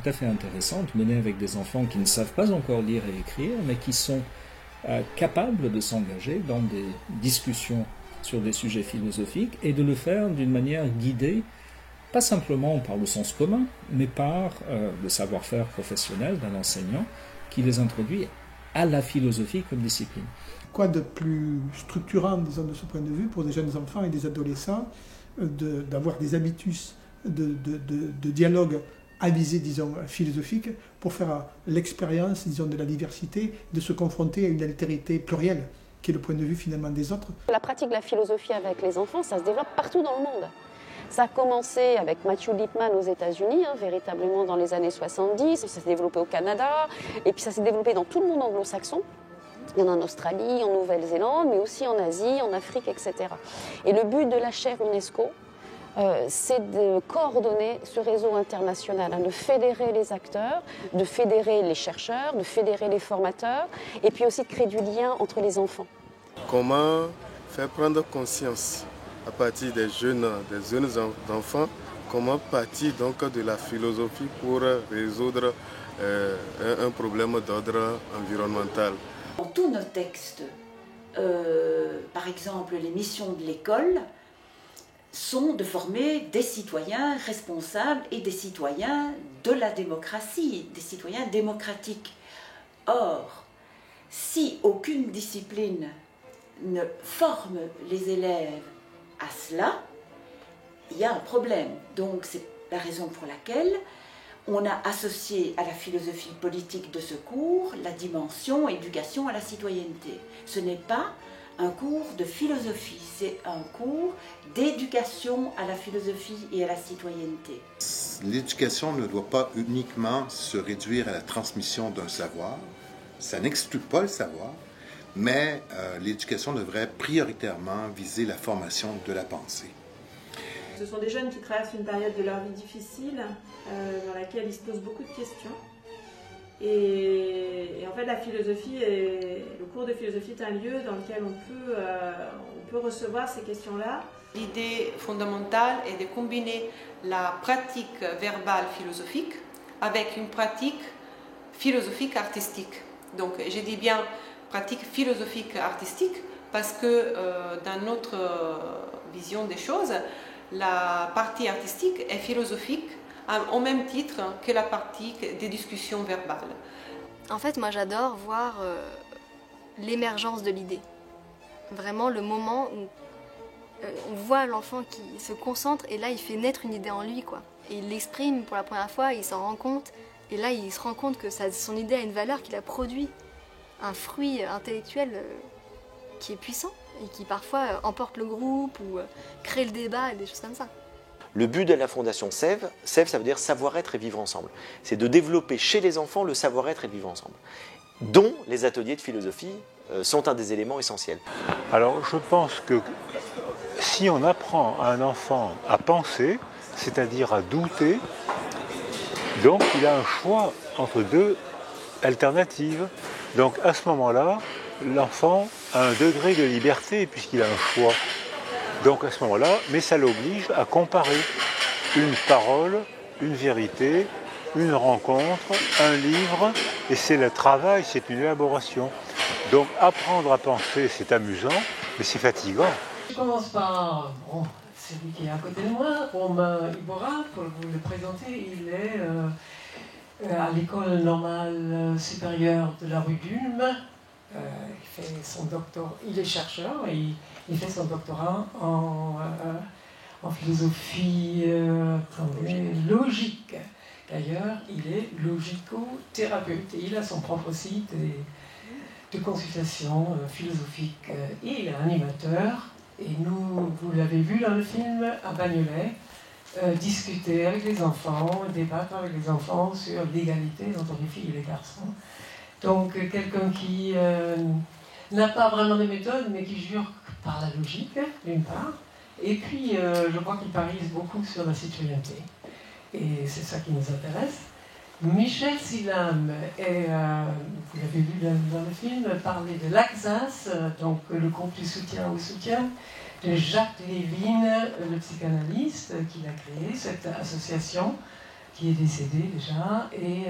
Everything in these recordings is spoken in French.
tout à fait intéressante, menée avec des enfants qui ne savent pas encore lire et écrire, mais qui sont capables de s'engager dans des discussions sur des sujets philosophiques et de le faire d'une manière guidée, pas simplement par le sens commun, mais par le savoir-faire professionnel d'un enseignant qui les introduit à la philosophie comme discipline. Quoi de plus structurant, disons, de ce point de vue, pour des jeunes enfants et des adolescents, d'avoir des habitus de dialogue à visée, disons, philosophique, pour faire l'expérience, disons, de la diversité, de se confronter à une altérité plurielle, qui est le point de vue finalement des autres. La pratique de la philosophie avec les enfants, ça se développe partout dans le monde. Ça a commencé avec Matthew Lipman aux États-Unis, véritablement dans les années 70, ça s'est développé au Canada, et puis ça s'est développé dans tout le monde anglo-saxon. Il y en a en Australie, en Nouvelle-Zélande, mais aussi en Asie, en Afrique, etc. Et le but de la chaire UNESCO, c'est de coordonner ce réseau international, de fédérer les acteurs, de fédérer les chercheurs, de fédérer les formateurs, et puis aussi de créer du lien entre les enfants. Comment faire prendre conscience à partir des jeunes enfants, comment partir donc de la philosophie pour résoudre un problème d'ordre environnemental. Dans tous nos textes, par exemple les missions de l'école, sont de former des citoyens responsables et des citoyens de la démocratie, des citoyens démocratiques. Or, si aucune discipline ne forme les élèves à cela, il y a un problème. Donc c'est la raison pour laquelle on a associé à la philosophie politique de ce cours la dimension éducation à la citoyenneté. Ce n'est pas un cours de philosophie, c'est un cours d'éducation à la philosophie et à la citoyenneté. L'éducation ne doit pas uniquement se réduire à la transmission d'un savoir, ça n'exclut pas le savoir, mais l'éducation devrait prioritairement viser la formation de la pensée. Ce sont des jeunes qui traversent une période de leur vie difficile, dans laquelle ils se posent beaucoup de questions. Et en fait, le cours de philosophie est un lieu dans lequel on peut recevoir ces questions-là. L'idée fondamentale est de combiner la pratique verbale philosophique avec une pratique philosophique artistique. Donc, je dis bien pratique philosophique artistique parce que dans notre vision des choses, la partie artistique est philosophique au même titre que la partie des discussions verbales. En fait, moi j'adore voir l'émergence de l'idée. Vraiment le moment où on voit l'enfant qui se concentre et là il fait naître une idée en lui, quoi. Et il l'exprime pour la première fois, il s'en rend compte et là il se rend compte que son idée a une valeur, qu'il a produit un fruit intellectuel qui est puissant et qui parfois emporte le groupe ou crée le débat et des choses comme ça. Le but de la fondation SEV, ça veut dire savoir-être et vivre ensemble. C'est de développer chez les enfants le savoir-être et le vivre ensemble, dont les ateliers de philosophie sont un des éléments essentiels. Alors je pense que si on apprend à un enfant à penser, c'est-à-dire à douter, donc il a un choix entre deux alternatives. Donc à ce moment-là, l'enfant a un degré de liberté puisqu'il a un choix. Donc à ce moment-là, mais ça l'oblige à comparer une parole, une vérité, une rencontre, un livre, et c'est le travail, c'est une élaboration. Donc apprendre à penser, c'est amusant, mais c'est fatigant. Je commence par celui qui est à côté de moi, Romain Iborra, pour vous le présenter. Il est à l'école normale supérieure de la rue d'Ulm. Il est chercheur et il fait son doctorat en philosophie logique. D'ailleurs, il est logicothérapeute et il a son propre site de consultation philosophique et il est animateur. Et vous l'avez vu dans le film, à Bagnolet, discuter avec les enfants, débattre avec les enfants sur l'égalité entre les filles et les garçons. Donc quelqu'un qui n'a pas vraiment de méthode, mais qui jure par la logique, d'une part. Et puis, je crois qu'il parie beaucoup sur la citoyenneté. Et c'est ça qui nous intéresse. Michel Silam, vous l'avez vu dans le film, parlait de l'Alsace, donc le groupe du soutien au soutien, de Jacques Lévin, le psychanalyste, qui a créé cette association qui est décédée déjà, et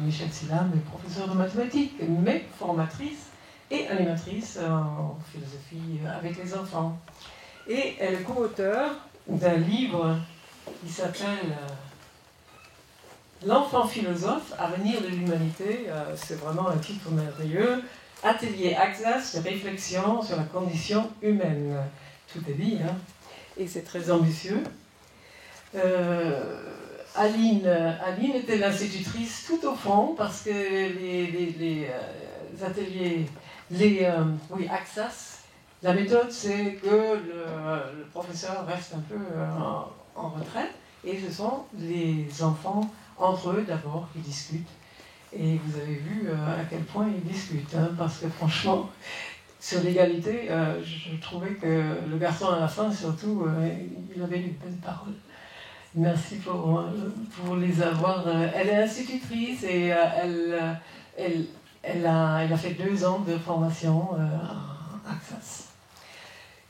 Michèle Sillam est professeure de mathématiques, mais formatrice et animatrice en philosophie avec les enfants. Et elle est co-auteure d'un livre qui s'appelle L'enfant philosophe, avenir de l'humanité. C'est vraiment un titre merveilleux. Atelier Axas, réflexion sur la condition humaine. Tout est dit, hein. Et c'est très ambitieux. Aline était l'institutrice tout au fond, parce que les ateliers, Axas, la méthode c'est que le professeur reste un peu en retraite, et ce sont les enfants entre eux d'abord qui discutent. Et vous avez vu à quel point ils discutent, hein, parce que franchement, sur l'égalité, je trouvais que le garçon à la fin, surtout, il avait une belle parole. Merci pour les avoir. Elle est institutrice et elle a fait 2 ans de formation à Axas.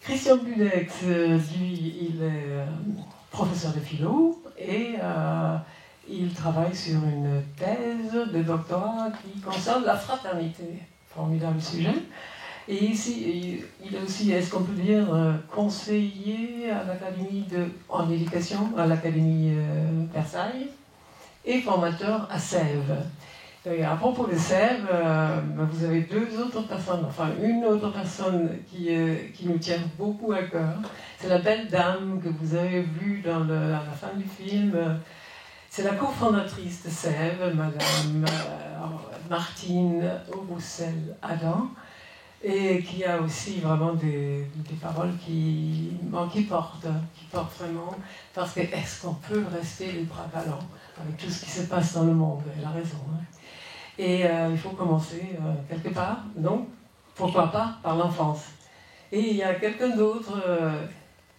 Christian Budex, lui, il est professeur de philo et il travaille sur une thèse de doctorat qui concerne la fraternité. Formidable sujet. Et ici, il est aussi, est-ce qu'on peut dire, conseiller à l'Académie en éducation, à l'Académie Versailles, et formateur à Sèvres. Et à propos de Sèvres, vous avez 2 autres personnes, enfin une autre personne qui nous tient beaucoup à cœur. C'est la belle dame que vous avez vue à la fin du film. C'est la cofondatrice de Sèvres, Madame Martine Roussel-Adam, et qui a aussi vraiment des paroles qui portent vraiment, parce que est-ce qu'on peut rester les bras ballants avec tout ce qui se passe dans le monde? Elle a raison. Hein. Et il faut commencer quelque part, donc pourquoi pas par l'enfance. Et il y a quelqu'un d'autre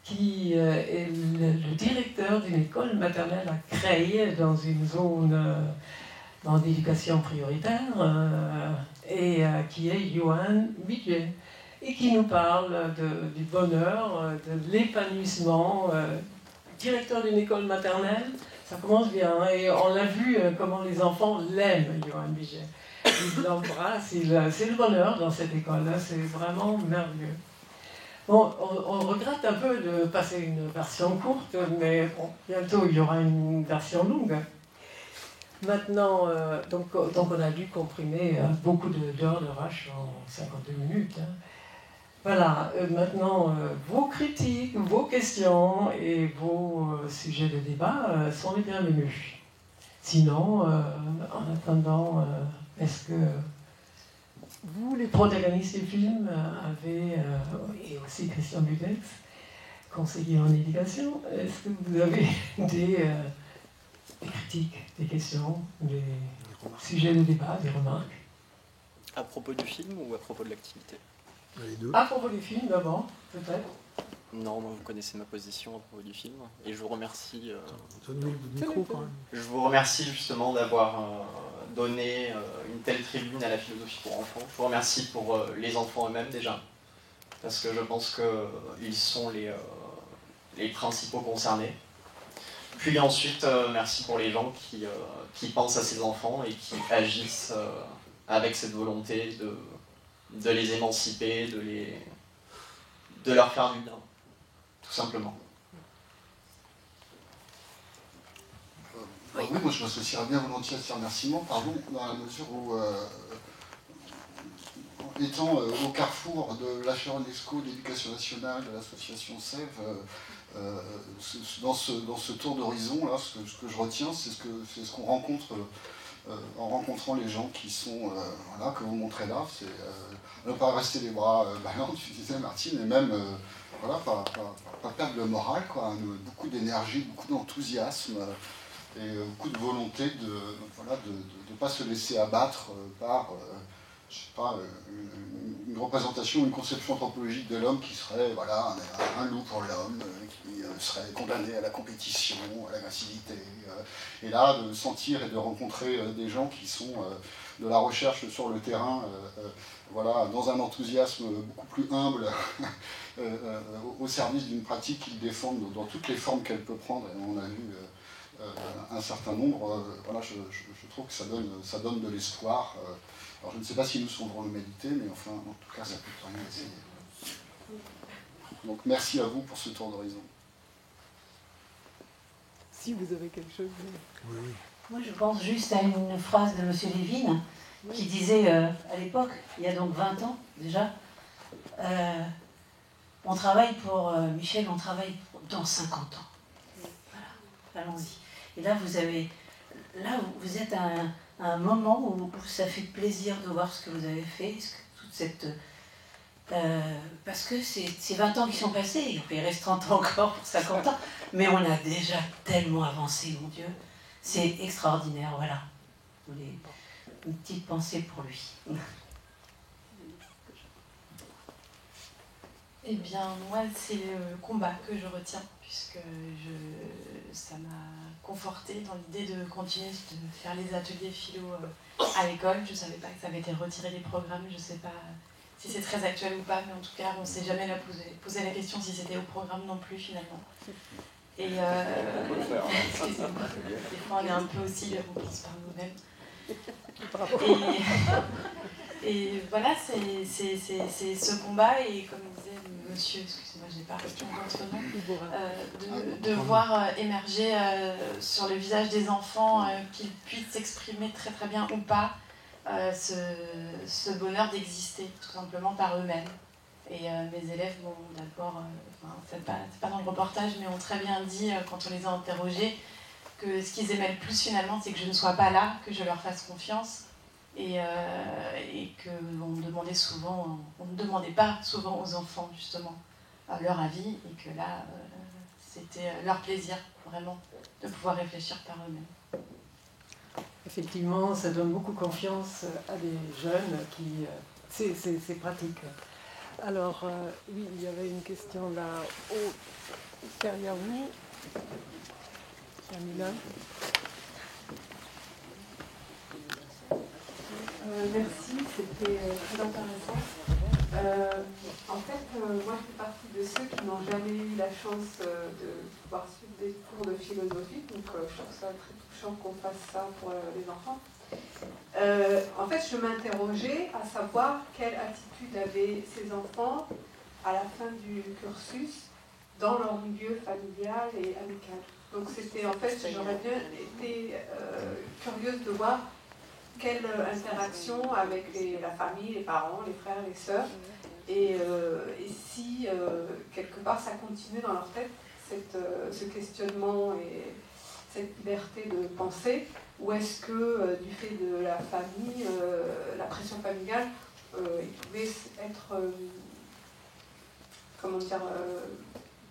qui est le directeur d'une école maternelle à Creil, dans une zone d'éducation prioritaire, et qui est Johan Budget, et qui nous parle du bonheur, de l'épanouissement. Directeur d'une école maternelle, ça commence bien, hein, et on l'a vu comment les enfants l'aiment, Johan Budget. Ils l'embrassent, c'est le bonheur dans cette école, hein, c'est vraiment merveilleux. Bon, on regrette un peu de passer une version courte, mais bon, bientôt il y aura une version longue. Maintenant, donc on a dû comprimer beaucoup d'heures de rush en 52 minutes. Hein. Voilà, maintenant, vos critiques, vos questions et vos sujets de débat sont les bienvenus. Sinon, en attendant, est-ce que vous, les protagonistes du film, avez, et aussi Christian Budex, conseiller en éducation, est-ce que vous avez des critiques, des questions, des sujets de débat, des remarques? À propos du film ou à propos de l'activité? Les deux. À propos du film d'abord, peut-être. Non, vous connaissez ma position à propos du film. Et je vous remercie. Donne-nous le micro quand même. Je vous remercie justement d'avoir donné une telle tribune à la philosophie pour enfants. Je vous remercie pour les enfants eux-mêmes déjà. Parce que je pense qu'ils sont les principaux concernés. Puis ensuite, merci pour les gens qui pensent à ces enfants et qui agissent avec cette volonté de les émanciper, de leur faire du bien, tout simplement. Oui, moi je m'associerais bien volontiers à ces remerciements, dans la mesure où, étant au carrefour de l'achat UNESCO, de l'éducation nationale, de l'association Sèvres, dans ce tour d'horizon, là, ce que je retiens, c'est ce qu'on rencontre en rencontrant les gens qui sont, voilà, que vous montrez là, c'est ne pas rester les bras ballants, tu disais Martine, et même voilà, pas perdre le moral, quoi, beaucoup d'énergie, beaucoup d'enthousiasme, et beaucoup de volonté de ne pas se laisser abattre par je sais pas, une représentation, une conception anthropologique de l'homme qui serait voilà, un loup pour l'homme, qui serait condamné à la compétition, à l'agressivité. Et là, de sentir et de rencontrer des gens qui sont de la recherche sur le terrain, voilà, dans un enthousiasme beaucoup plus humble, au service d'une pratique qu'ils défendent dans toutes les formes qu'elle peut prendre. Et on a vu un certain nombre. Voilà, je trouve que ça donne de l'espoir. Alors je ne sais pas si nous serons l'humanité, mais enfin, en tout cas, ça peut rien essayer. Donc merci à vous pour ce tour d'horizon. Si vous avez quelque chose. Oui. Moi, je pense juste à une phrase de M. Lévin qui disait à l'époque, il y a donc 20 ans déjà, on travaille pour Michel, on travaille dans 50 ans. Voilà, allons-y. Et là, vous êtes à un moment où ça fait plaisir de voir ce que vous avez fait, toute cette... parce que c'est 20 ans qui sont passés, il reste 30 ans encore pour 50 ans, mais on a déjà tellement avancé, mon Dieu. C'est extraordinaire, voilà. Une petite pensée pour lui. Eh bien, moi, c'est le combat que je retiens, puisque ça m'a confortée dans l'idée de continuer de faire les ateliers philo à l'école. Je ne savais pas que ça avait été retiré des programmes, je ne sais pas si c'est très actuel ou pas, mais en tout cas, on ne s'est jamais posé la question si c'était au programme non plus, finalement. Et excusez-moi, des fois on est un peu aussi remplissés par nous-mêmes. Et voilà, c'est ce combat, et comme disait monsieur, excusez-moi, je n'ai pas retenu votre nom, de voir émerger sur le visage des enfants qu'ils puissent s'exprimer très très bien ou pas ce bonheur d'exister, tout simplement par eux-mêmes. Et mes élèves m'ont d'abord, c'est pas dans le reportage, mais ont très bien dit, quand on les a interrogés, que ce qu'ils aimaient le plus finalement, c'est que je ne sois pas là, que je leur fasse confiance, et qu'on me demandait souvent, on ne demandait pas souvent aux enfants justement leur avis, et que là, c'était leur plaisir, vraiment, de pouvoir réfléchir par eux-mêmes. Effectivement, ça donne beaucoup confiance à des jeunes qui... c'est pratique. Alors, oui, il y avait une question là-haut, derrière vous. Camilla. Merci, c'était très intéressant. En fait, moi je fais partie de ceux qui n'ont jamais eu la chance de pouvoir suivre des cours de philosophie, donc je trouve ça très touchant qu'on fasse ça pour les enfants. En fait, je m'interrogeais à savoir quelle attitude avaient ces enfants à la fin du cursus dans leur milieu familial et amical. Donc c'était, en fait, j'aurais bien été curieuse de voir quelle interaction avec la famille, les parents, les frères, les sœurs, et si quelque part ça continue dans leur tête, ce questionnement et cette liberté de penser, ou est-ce que du fait de la famille, la pression familiale, il pouvait être comment dire,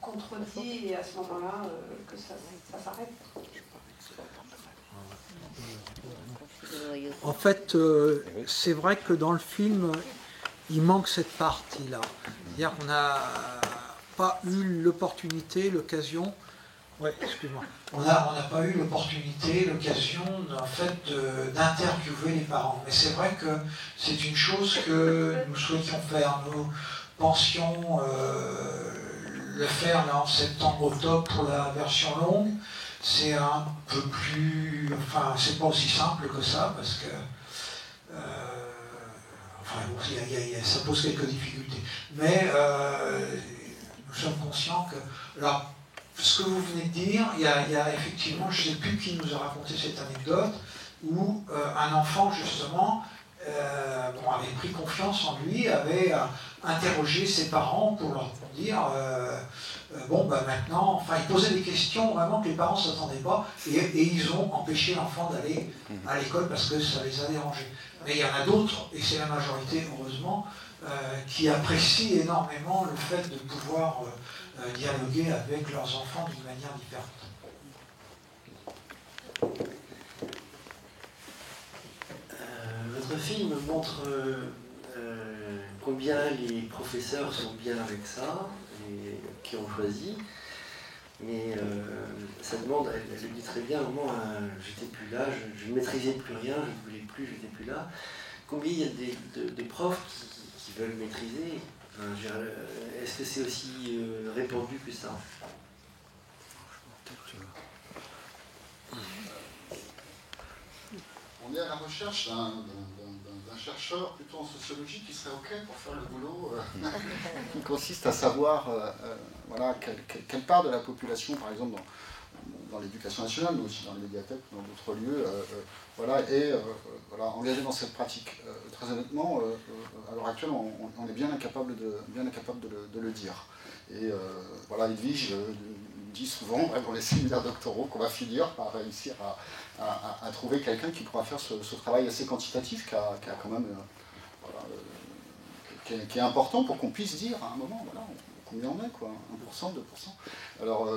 contredit, et à ce moment-là que ça s'arrête. En fait, c'est vrai que dans le film, il manque cette partie-là. C'est-à-dire qu'on n'a pas eu l'opportunité, l'occasion. Ouais, excuse-moi. On n'a pas eu l'opportunité, l'occasion, en fait, d'interviewer les parents. Mais c'est vrai que c'est une chose que nous souhaitions faire. Nous pensions le faire là en septembre-octobre pour la version longue. C'est un peu plus... Enfin, c'est pas aussi simple que ça, parce que... ça pose quelques difficultés. Mais nous sommes conscients que... Alors, ce que vous venez de dire, il y a effectivement, je ne sais plus qui nous a raconté cette anecdote, où un enfant, justement, avait pris confiance en lui, avait interrogé ses parents pour leur dire... maintenant, enfin, ils posaient des questions vraiment que les parents ne s'attendaient pas, et ils ont empêché l'enfant d'aller à l'école parce que ça les a dérangés. Mais il y en a d'autres, et c'est la majorité, heureusement, qui apprécient énormément le fait de pouvoir dialoguer avec leurs enfants d'une manière différente. Votre film montre combien les professeurs sont bien avec ça, et qui ont choisi, mais ça demande, elle le dit très bien, au moment j'étais plus là, je ne maîtrisais plus rien, je ne voulais plus, j'étais plus là. Combien il y a des profs qui veulent maîtriser? Est-ce que c'est aussi répandu que ça? on est à la recherche d'un chercheur plutôt en sociologie qui serait OK pour faire le boulot qui consiste à savoir voilà, quelle part de la population, par exemple dans l'éducation nationale, mais aussi dans les médiathèques, dans d'autres lieux, voilà, est voilà, engagée dans cette pratique. Très honnêtement, à l'heure actuelle, on est bien incapable de le dire. Et voilà, Edwige dit souvent dans les séminaires doctoraux qu'on va finir par réussir à trouver quelqu'un qui pourra faire ce travail assez quantitatif qui a quand même voilà, qui est important pour qu'on puisse dire à un moment voilà, combien on est, quoi, 1%, 2%. Alors,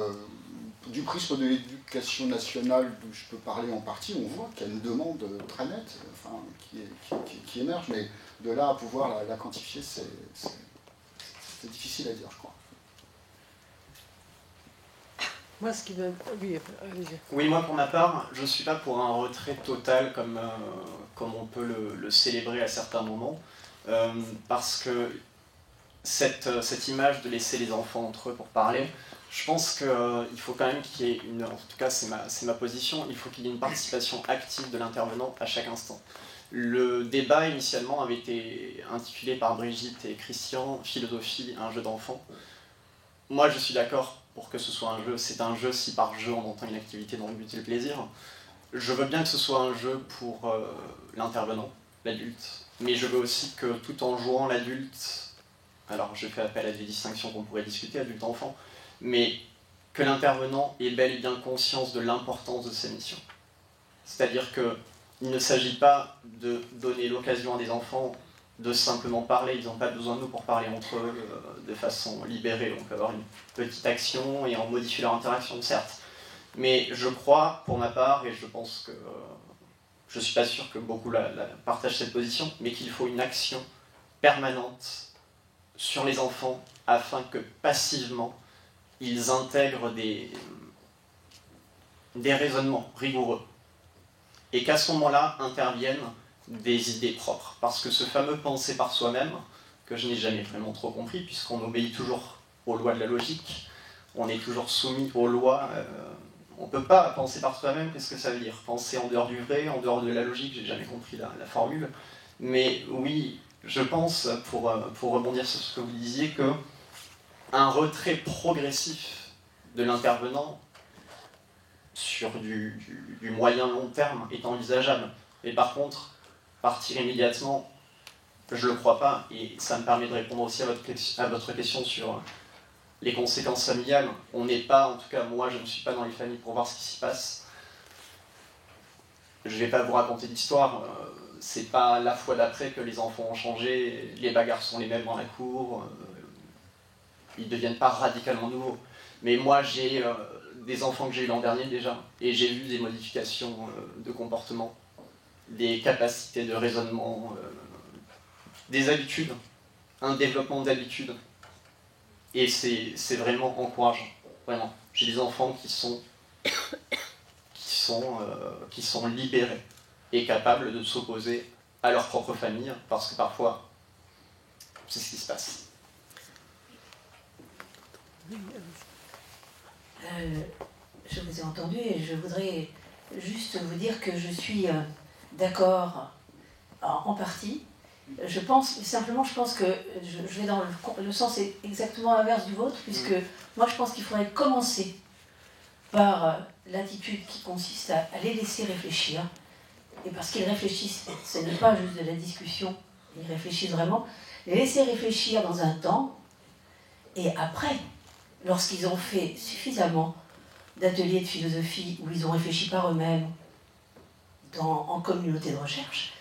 du prisme de l'éducation nationale, d'où je peux parler en partie, on voit qu'il y a une demande très nette enfin, qui émerge, mais de là à pouvoir la quantifier, c'est difficile à dire, je crois. Moi, ce qui me... Oui, moi, pour ma part, je ne suis pas pour un retrait total comme on peut le célébrer à certains moments, parce que cette image de laisser les enfants entre eux pour parler, je pense qu'il faut quand même qu'il y ait une... En tout cas, c'est ma position, il faut qu'il y ait une participation active de l'intervenant à chaque instant. Le débat, initialement, avait été intitulé par Brigitte et Christian « Philosophie, un jeu d'enfant ». Moi, je suis d'accord pour que ce soit un jeu. C'est un jeu si par jeu, on entend une activité dont le but est le plaisir. Je veux bien que ce soit un jeu pour l'intervenant, l'adulte. Mais je veux aussi que tout en jouant l'adulte, alors je fais appel à des distinctions qu'on pourrait discuter, adulte-enfant, mais que l'intervenant ait bel et bien conscience de l'importance de sa mission. C'est-à-dire qu'il ne s'agit pas de donner l'occasion à des enfants de simplement parler, ils n'ont pas besoin de nous pour parler entre eux de façon libérée, on peut avoir une petite action et en modifier leur interaction, certes. Mais je crois, pour ma part, et je pense que je ne suis pas sûr que beaucoup partagent cette position, mais qu'il faut une action permanente sur les enfants afin que passivement, ils intègrent des raisonnements rigoureux. Et qu'à ce moment-là interviennent des idées propres. Parce que ce fameux penser par soi-même, que je n'ai jamais vraiment trop compris, puisqu'on obéit toujours aux lois de la logique, on est toujours soumis aux lois, on ne peut pas penser par soi-même, qu'est-ce que ça veut dire? Penser en dehors du vrai, en dehors de la logique, j'ai jamais compris la formule. Mais oui, je pense, pour rebondir sur ce que vous disiez, que un retrait progressif de l'intervenant sur du moyen long terme est envisageable. Et par contre, partir immédiatement, je ne le crois pas, et ça me permet de répondre aussi à votre question sur les conséquences familiales. On n'est pas, en tout cas moi je ne suis pas dans les familles pour voir ce qui s'y passe. Je ne vais pas vous raconter d'histoire, c'est pas la fois d'après que les enfants ont changé, les bagarres sont les mêmes dans la cour, ils ne deviennent pas radicalement nouveaux. Mais moi j'ai des enfants que j'ai eu l'an dernier déjà, et j'ai vu des modifications de comportement, des capacités de raisonnement, des habitudes, un développement d'habitudes. Et c'est vraiment encourageant, vraiment. J'ai des enfants qui sont libérés et capables de s'opposer à leur propre famille, parce que parfois, c'est ce qui se passe. Je vous ai entendu et je voudrais juste vous dire que je suis d'accord en partie. Je pense que je vais dans le sens exactement inverse du vôtre, puisque moi je pense qu'il faudrait commencer par l'attitude qui consiste à les laisser réfléchir. Et parce qu'ils réfléchissent, ce n'est pas juste de la discussion, ils réfléchissent vraiment. Les laisser réfléchir dans un temps, et après, lorsqu'ils ont fait suffisamment d'ateliers de philosophie où ils ont réfléchi par eux-mêmes en communauté de recherche,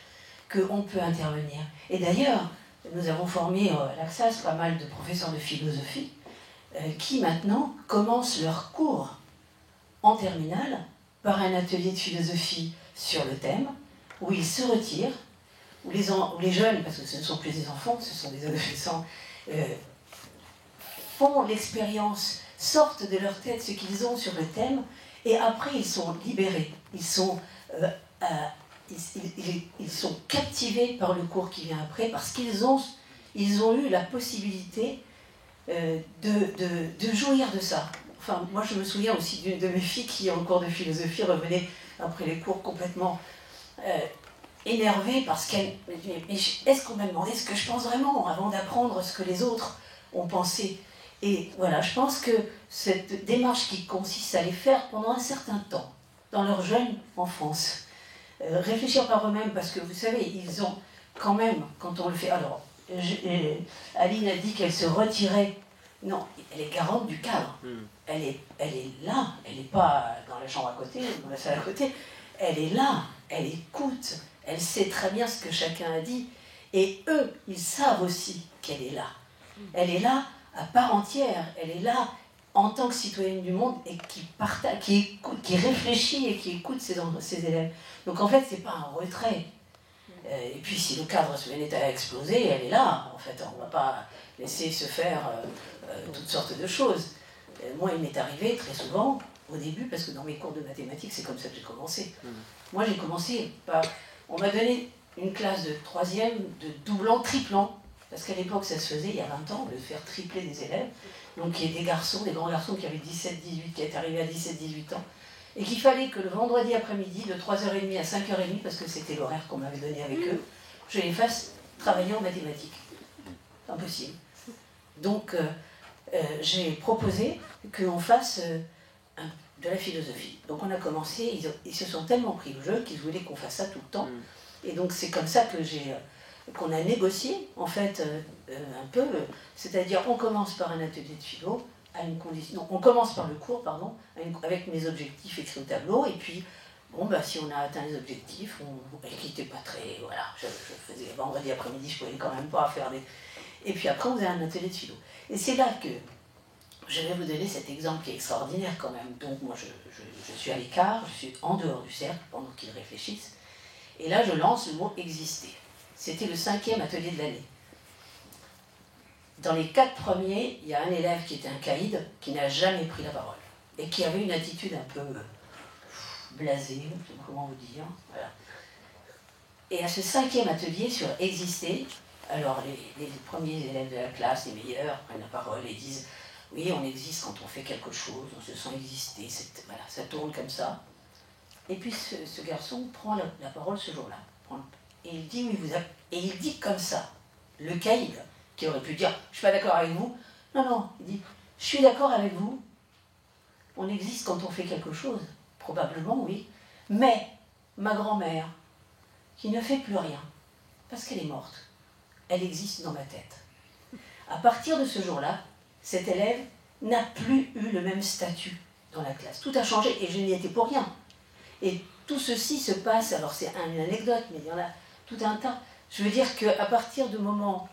qu'on peut intervenir. Et d'ailleurs, nous avons formé à l'Axas pas mal de professeurs de philosophie qui maintenant commencent leur cours en terminale par un atelier de philosophie sur le thème, où ils se retirent, où les jeunes, parce que ce ne sont plus des enfants, ce sont des adolescents, font l'expérience, sortent de leur tête ce qu'ils ont sur le thème, et après ils sont libérés, ils sont captivés par le cours qui vient après, parce qu'ils ont eu la possibilité de jouir de ça. Enfin, moi je me souviens aussi d'une de mes filles qui, en cours de philosophie, revenait après les cours complètement énervée parce qu'elle... Mais est-ce qu'on m'a demandé ce que je pense vraiment avant d'apprendre ce que les autres ont pensé? Et voilà, je pense que cette démarche qui consiste à les faire pendant un certain temps, dans leur jeune enfance, réfléchir par eux-mêmes, parce que vous savez, ils ont quand même, quand on le fait... Alors, Aline a dit qu'elle se retirait. Non, elle est garante du cadre. Elle est là, elle n'est pas dans la chambre à côté, dans la salle à côté. Elle est là, elle écoute, elle sait très bien ce que chacun a dit. Et eux, ils savent aussi qu'elle est là. Elle est là à part entière, elle est là en tant que citoyenne du monde et qui partage, qui écoute, qui réfléchit et qui écoute ses élèves. Donc en fait, c'est pas un retrait. Et puis si le cadre se venait à exploser, elle est là. En fait, on ne va pas laisser se faire toutes sortes de choses. Moi, il m'est arrivé très souvent, au début, parce que dans mes cours de mathématiques, c'est comme ça que j'ai commencé. Moi, j'ai commencé par... On m'a donné une classe de 3e, de doublant, triplant, parce qu'à l'époque, ça se faisait, il y a 20 ans, de faire tripler des élèves. Donc, il y a des garçons, des grands garçons qui avaient 17-18, qui étaient arrivés à 17-18 ans, et qu'il fallait que le vendredi après-midi, de 3h30 à 5h30, parce que c'était l'horaire qu'on m'avait donné avec eux, je les fasse travailler en mathématiques. Impossible. Donc, j'ai proposé qu'on fasse de la philosophie. Donc on a commencé, ils se sont tellement pris au jeu qu'ils voulaient qu'on fasse ça tout le temps. Et donc c'est comme ça que qu'on a négocié, en fait, un peu, c'est-à-dire on commence par un atelier de philo, à une condition, non, on commence par le cours, pardon, avec mes objectifs écrits au tableau, et puis, bon, bah, si on a atteint les objectifs, qui n'étaient pas très, voilà, je faisais vendredi après-midi, je pouvais quand même pas faire des... Et puis après, on faisait un atelier de philo. Et c'est là que je vais vous donner cet exemple qui est extraordinaire quand même. Donc moi, je suis à l'écart, je suis en dehors du cercle pendant qu'ils réfléchissent. Et là, je lance le mot « exister ». C'était le 5e atelier de l'année. Dans les 4 premiers, il y a un élève qui était un caïd, qui n'a jamais pris la parole. Et qui avait une attitude un peu blasée, comment vous dire. Voilà. Et à ce 5e atelier sur « exister », alors les premiers élèves de la classe, les meilleurs, prennent la parole et disent « Oui, on existe quand on fait quelque chose, on se sent exister, voilà, ça tourne comme ça. » Et puis ce garçon prend la parole ce jour-là. Et il dit « Oui, et il dit comme ça, le caïd, qui aurait pu dire « Je suis pas d'accord avec vous », non, il dit « Je suis d'accord avec vous, on existe quand on fait quelque chose, probablement, oui, mais ma grand-mère, qui ne fait plus rien, parce qu'elle est morte, elle existe dans ma tête. » À partir de ce jour-là, cet élève n'a plus eu le même statut dans la classe. Tout a changé et je n'y étais pour rien. Et tout ceci se passe, alors c'est une anecdote, mais il y en a tout un tas. Je veux dire qu'à partir du moment...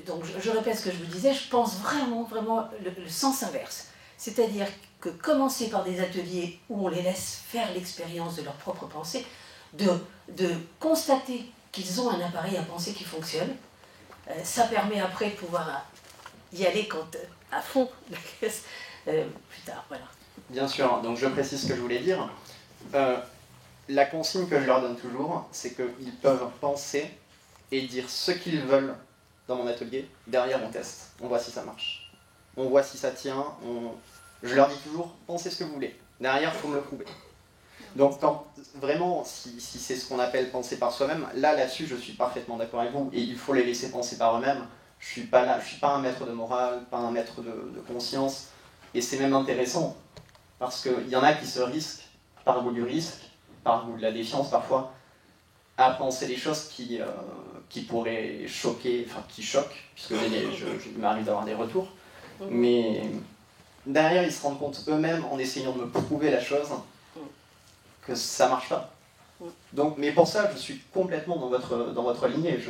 donc je répète ce que je vous disais, je pense vraiment le sens inverse. C'est-à-dire que commencer par des ateliers où on les laisse faire l'expérience de leur propre pensée, de constater qu'ils ont un appareil à penser qui fonctionne, ça permet après de pouvoir y aller à fond plus tard. Voilà. Bien sûr, donc je précise ce que je voulais dire. La consigne que je leur donne toujours, c'est qu'ils peuvent penser et dire ce qu'ils veulent dans mon atelier. Derrière, on teste, on voit si ça marche. On voit si ça tient. Je leur dis toujours, pensez ce que vous voulez. Derrière, il faut me le prouver. Donc vraiment, si c'est ce qu'on appelle penser par soi-même, là-dessus, je suis parfaitement d'accord avec vous. Et il faut les laisser penser par eux-mêmes. Je suis pas un maître de morale, pas un maître de conscience. Et c'est même intéressant, parce qu'il y en a qui se risquent, par goût du risque, par goût de la défiance parfois, à penser des choses qui pourraient choquer, enfin qui choquent, puisque il m'arrive d'avoir des retours. Mais derrière, ils se rendent compte eux-mêmes, en essayant de me prouver la chose, que ça marche pas. Donc, mais pour ça, je suis complètement dans votre lignée,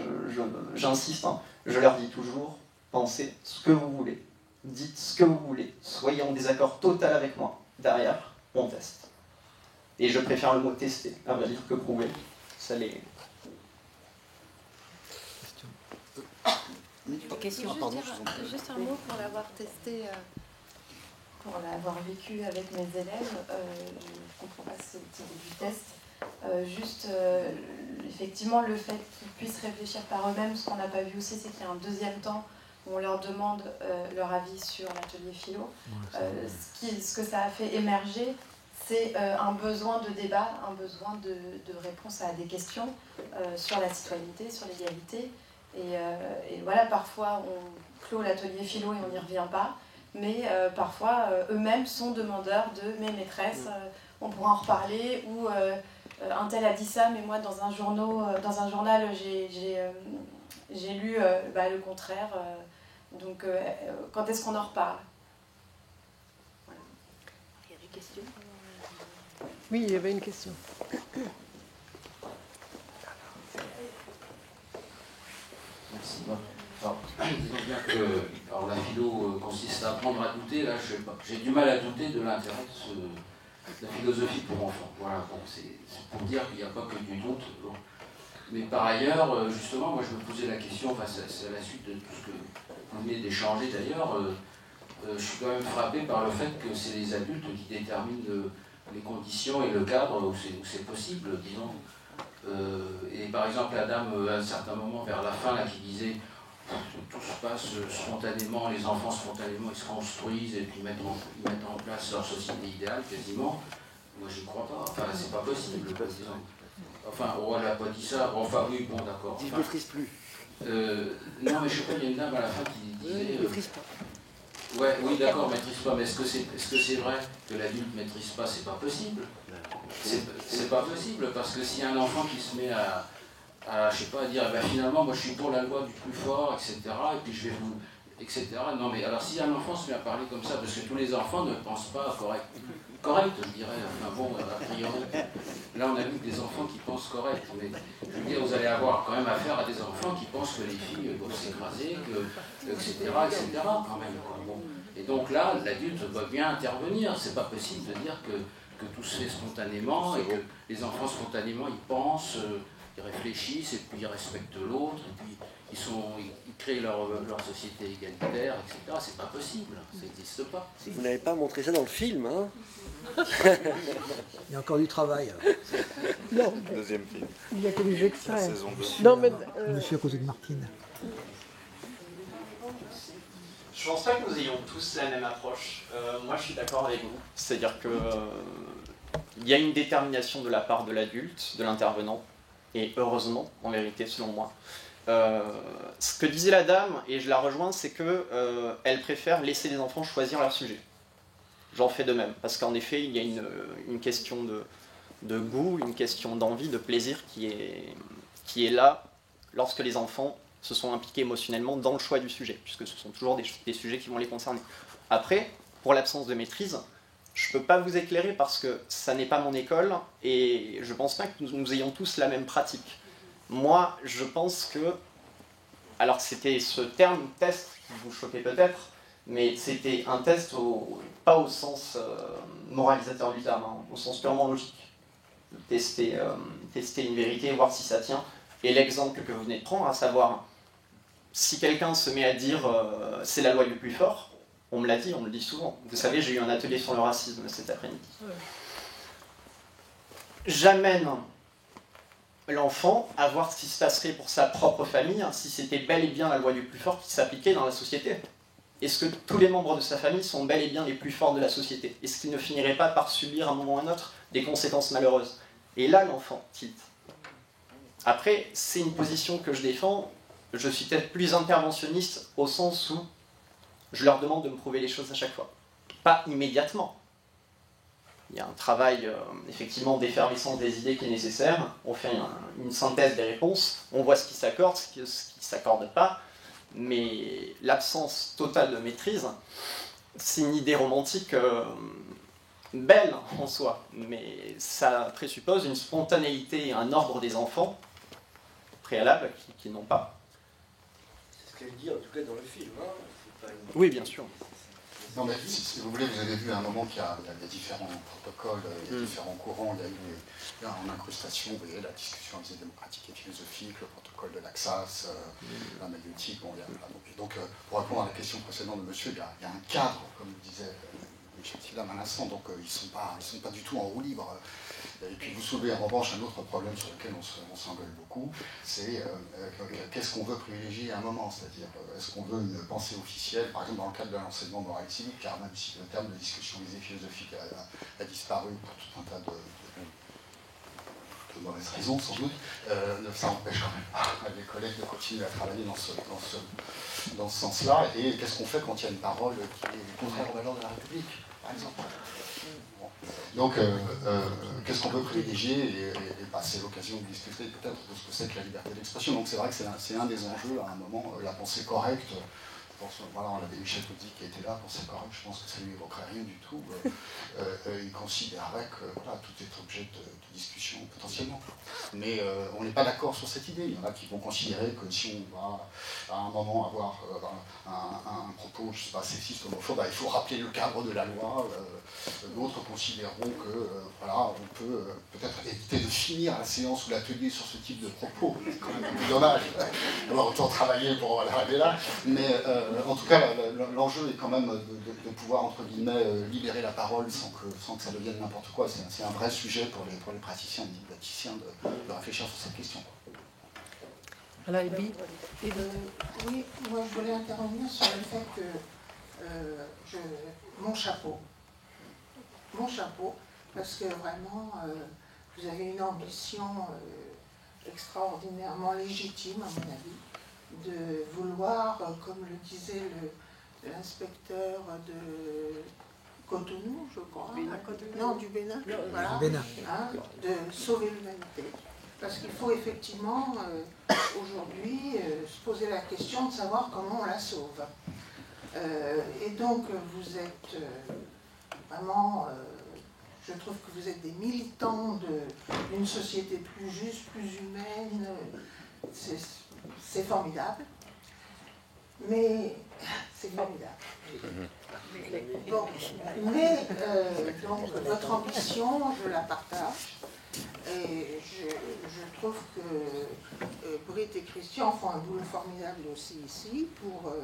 j'insiste, hein. Je leur dis toujours, pensez ce que vous voulez, dites ce que vous voulez, soyez en désaccord total avec moi. Derrière, on teste. Et je préfère le mot tester, à vrai dire, que prouver. Ça les... Question. Juste un mot pour l'avoir testé, pour l'avoir vécu avec mes élèves. Je ne comprends pas ce type du test. Effectivement, le fait qu'ils puissent réfléchir par eux-mêmes, ce qu'on n'a pas vu aussi, c'est qu'il y a un deuxième temps où on leur demande leur avis sur l'atelier philo. Ce que ça a fait émerger, c'est un besoin de débat, un besoin de réponse à des questions sur la citoyenneté, sur l'égalité. Et voilà, parfois on clôt l'atelier philo et on n'y revient pas, mais parfois eux-mêmes sont demandeurs de mes maîtresses, on pourra en reparler, ou un tel a dit ça, mais moi dans un journal j'ai lu le contraire, donc quand est-ce qu'on en reparle? Voilà. Il y a des questions? Oui, il y avait une question. Merci. Alors, disons bien que la philo consiste à apprendre à douter. Là, j'ai du mal à douter de l'intérêt de la philosophie pour enfants. Voilà, bon, c'est pour dire qu'il n'y a pas que du doute. Bon. Mais par ailleurs, justement, moi je me posais la question, enfin, c'est à la suite de tout ce que vous venez d'échanger d'ailleurs, je suis quand même frappé par le fait que c'est les adultes qui déterminent les conditions et le cadre où c'est possible, disons. Et par exemple, la dame, à un certain moment, vers la fin, là, qui disait tout se passe spontanément, les enfants spontanément, ils se construisent et puis mettent en place leur société idéale, quasiment. Moi, je ne crois pas. Enfin, c'est pas possible, disons. Enfin, elle n'a pas dit ça. Enfin, oui, bon, d'accord. Dis, je ne maîtrise plus. Non, mais je sais pas, il y a une dame à la fin qui disait... ne maîtrise pas. Ouais, oui, d'accord, maîtrise pas, mais est-ce que c'est vrai que l'adulte maîtrise pas? C'est pas possible. C'est pas possible, parce que s'il y a un enfant qui se met à je sais pas, à dire, finalement, moi je suis pour la loi du plus fort, etc., et puis je vais vous... etc. Non, mais alors si un enfant se met à parler comme ça, parce que tous les enfants ne pensent pas correct, je dirais, enfin bon, a priori, là on a vu des enfants qui pensent correct, mais je veux dire, vous allez avoir quand même affaire à des enfants qui pensent que les filles doivent s'écraser, etc., quand même. Bon. Et donc là, l'adulte doit bien intervenir, c'est pas possible de dire que tout se fait spontanément, et que les enfants spontanément ils pensent, ils réfléchissent, et puis ils respectent l'autre, et puis ils créent leur société égalitaire, etc. C'est pas possible, ça n'existe pas. Vous n'avez pas montré ça dans le film, hein? Il y a encore du travail. Non, deuxième film. Il n'y a que des extraits. Non, mais Monsieur Cosé de Martine. Je pense pas que nous ayons tous la même approche. Moi, je suis d'accord avec vous. C'est-à-dire que il y a une détermination de la part de l'adulte, de l'intervenant, et heureusement, en vérité, selon moi. Ce que disait la dame, et je la rejoins, c'est que elle préfère laisser les enfants choisir leur sujet. J'en fais de même, parce qu'en effet, il y a une question de goût, une question d'envie, de plaisir qui est là lorsque les enfants se sont impliqués émotionnellement dans le choix du sujet, puisque ce sont toujours des sujets qui vont les concerner. Après, pour l'absence de maîtrise, je ne peux pas vous éclairer parce que ça n'est pas mon école, et je ne pense pas que nous ayons tous la même pratique. Moi, je pense que... Alors, c'était ce terme test qui vous choquait peut-être, mais c'était un test pas au sens moralisateur du terme, hein, au sens purement logique. Tester une vérité, voir si ça tient. Et l'exemple que vous venez de prendre, à savoir, si quelqu'un se met à dire c'est la loi du plus fort, on me l'a dit, on me le dit souvent. Vous savez, j'ai eu un atelier sur le racisme cet après-midi. J'amène l'enfant à voir ce qui se passerait pour sa propre famille, hein, si c'était bel et bien la loi du plus fort qui s'appliquait dans la société. Est-ce que tous les membres de sa famille sont bel et bien les plus forts de la société? Est-ce qu'il ne finirait pas par subir à un moment ou à un autre des conséquences malheureuses? Et là, l'enfant tilte. Après, c'est une position que je défends. Je suis peut-être plus interventionniste au sens où je leur demande de me prouver les choses à chaque fois. Pas immédiatement. Il y a un travail, effectivement, d'effervescence des idées qui est nécessaire. On fait une synthèse des réponses, on voit ce qui s'accorde, ce qui ne s'accorde pas. Mais l'absence totale de maîtrise, c'est une idée romantique belle en soi. Mais ça présuppose une spontanéité et un ordre des enfants préalables qui n'ont pas. C'est ce qu'elle dit, en tout cas, dans le film. Hein. Pas une... Oui, bien sûr. Non, mais si vous voulez, vous avez vu à un moment qu'il y a des différents protocoles, il y a différents courants, il y a eu en incrustation, vous voyez, la discussion visée démocratique et philosophique, le protocole de l'Axas, la maïeutique, bon, donc pour répondre à la question précédente de monsieur, il y a un cadre, comme le disait Michel Tidam à l'instant, donc ils sont pas du tout en roue libre. Et puis vous soulevez en revanche un autre problème sur lequel on s'engueule beaucoup, c'est qu'est-ce qu'on veut privilégier à un moment, c'est-à-dire est-ce qu'on veut une pensée officielle, par exemple dans le cadre de l'enseignement moral et civique, car même si le terme de discussion visée philosophique a disparu pour tout un tas de mauvaises raisons sans doute, ça empêche quand même pas les collègues de continuer à travailler dans ce sens-là. Et qu'est-ce qu'on fait quand il y a une parole qui est contraire aux valeurs de la République, par exemple? Bon. Donc, qu'est-ce qu'on peut privilégier? Et c'est l'occasion de discuter peut-être de ce que c'est que la liberté d'expression. Donc c'est vrai que c'est un des enjeux à un moment, la pensée correcte. Voilà, on avait Michel Taudy qui était là, pensée correcte, je pense que ça ne lui évoquerait rien du tout. Il considérerait que voilà, tout est objet de discussion potentiellement. Mais on n'est pas d'accord sur cette idée. Il y en a qui vont considérer que si on va à un moment avoir un propos, je ne sais pas, sexiste, homophobe, il faut rappeler le cadre de la loi. D'autres considéreront que voilà, on peut peut-être éviter de finir la séance ou l'atelier sur ce type de propos. C'est quand même plus dommage. On va autant travailler pour arriver là. Mais en tout cas, l'enjeu est quand même de pouvoir, entre guillemets, libérer la parole sans que ça devienne n'importe quoi. C'est un vrai sujet pour les praticiens et les didacticiens de réfléchir sur cette question. Voilà, Ebi. Oui, moi je voulais intervenir sur le fait que mon chapeau, parce que vraiment, vous avez une ambition extraordinairement légitime, à mon avis, de vouloir, comme le disait l'inspecteur de Cotonou, je crois, non, du Bénin, voilà, hein, de sauver l'humanité. Parce qu'il faut effectivement, aujourd'hui, se poser la question de savoir comment on la sauve. Et donc, vous êtes vraiment, je trouve que vous êtes des militants d'une société plus juste, plus humaine. C'est formidable. Mais c'est formidable. Bon, mais donc votre ambition, je la partage. Et je trouve que Britt et Christian font un boulot formidable aussi ici pour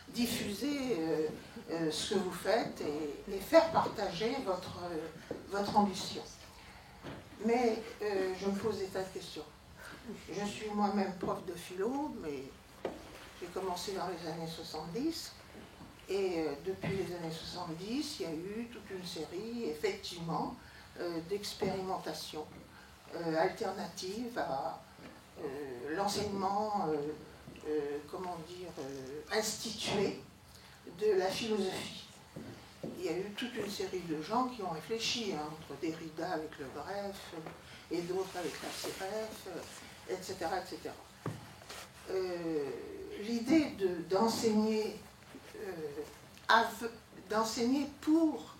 diffuser ce que vous faites et faire partager votre ambition. Mais je me pose des tas de questions. Je suis moi-même prof de philo, mais j'ai commencé dans les années 70. Et depuis les années 70, il y a eu toute une série, effectivement, d'expérimentations alternatives à l'enseignement, comment dire, institué de la philosophie. Il y a eu toute une série de gens qui ont réfléchi, hein, entre Derrida avec le Greffe et d'autres avec la CRF, etc. etc. L'idée d'enseigner pour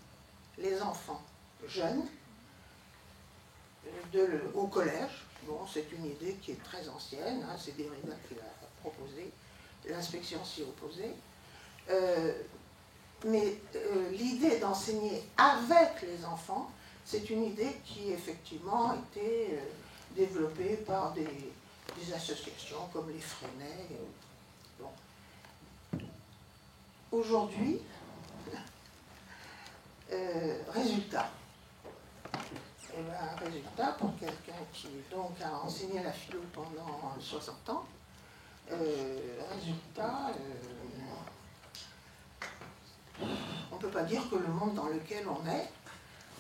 les enfants jeunes au collège, bon, c'est une idée qui est très ancienne, hein, c'est Derrida qui l'a proposée, l'inspection s'y opposait, mais l'idée d'enseigner avec les enfants, c'est une idée qui effectivement a été développée par des associations comme les Freinet. Bon. Aujourd'hui, résultat. Et bien, résultat, pour quelqu'un qui donc a enseigné la philo pendant 60 ans, résultat, on ne peut pas dire que le monde dans lequel on est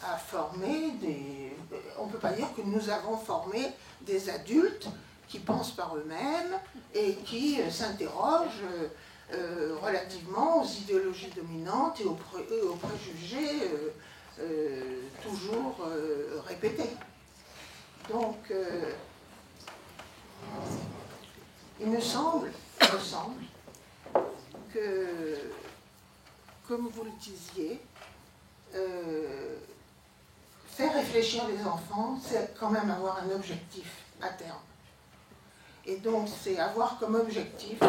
a formé des... On ne peut pas dire que nous avons formé des adultes qui pensent par eux-mêmes et qui s'interrogent relativement aux idéologies dominantes et aux préjugés toujours répétés. Donc, il me semble que, comme vous le disiez, faire réfléchir les enfants, c'est quand même avoir un objectif à terme. Et donc, c'est avoir comme objectif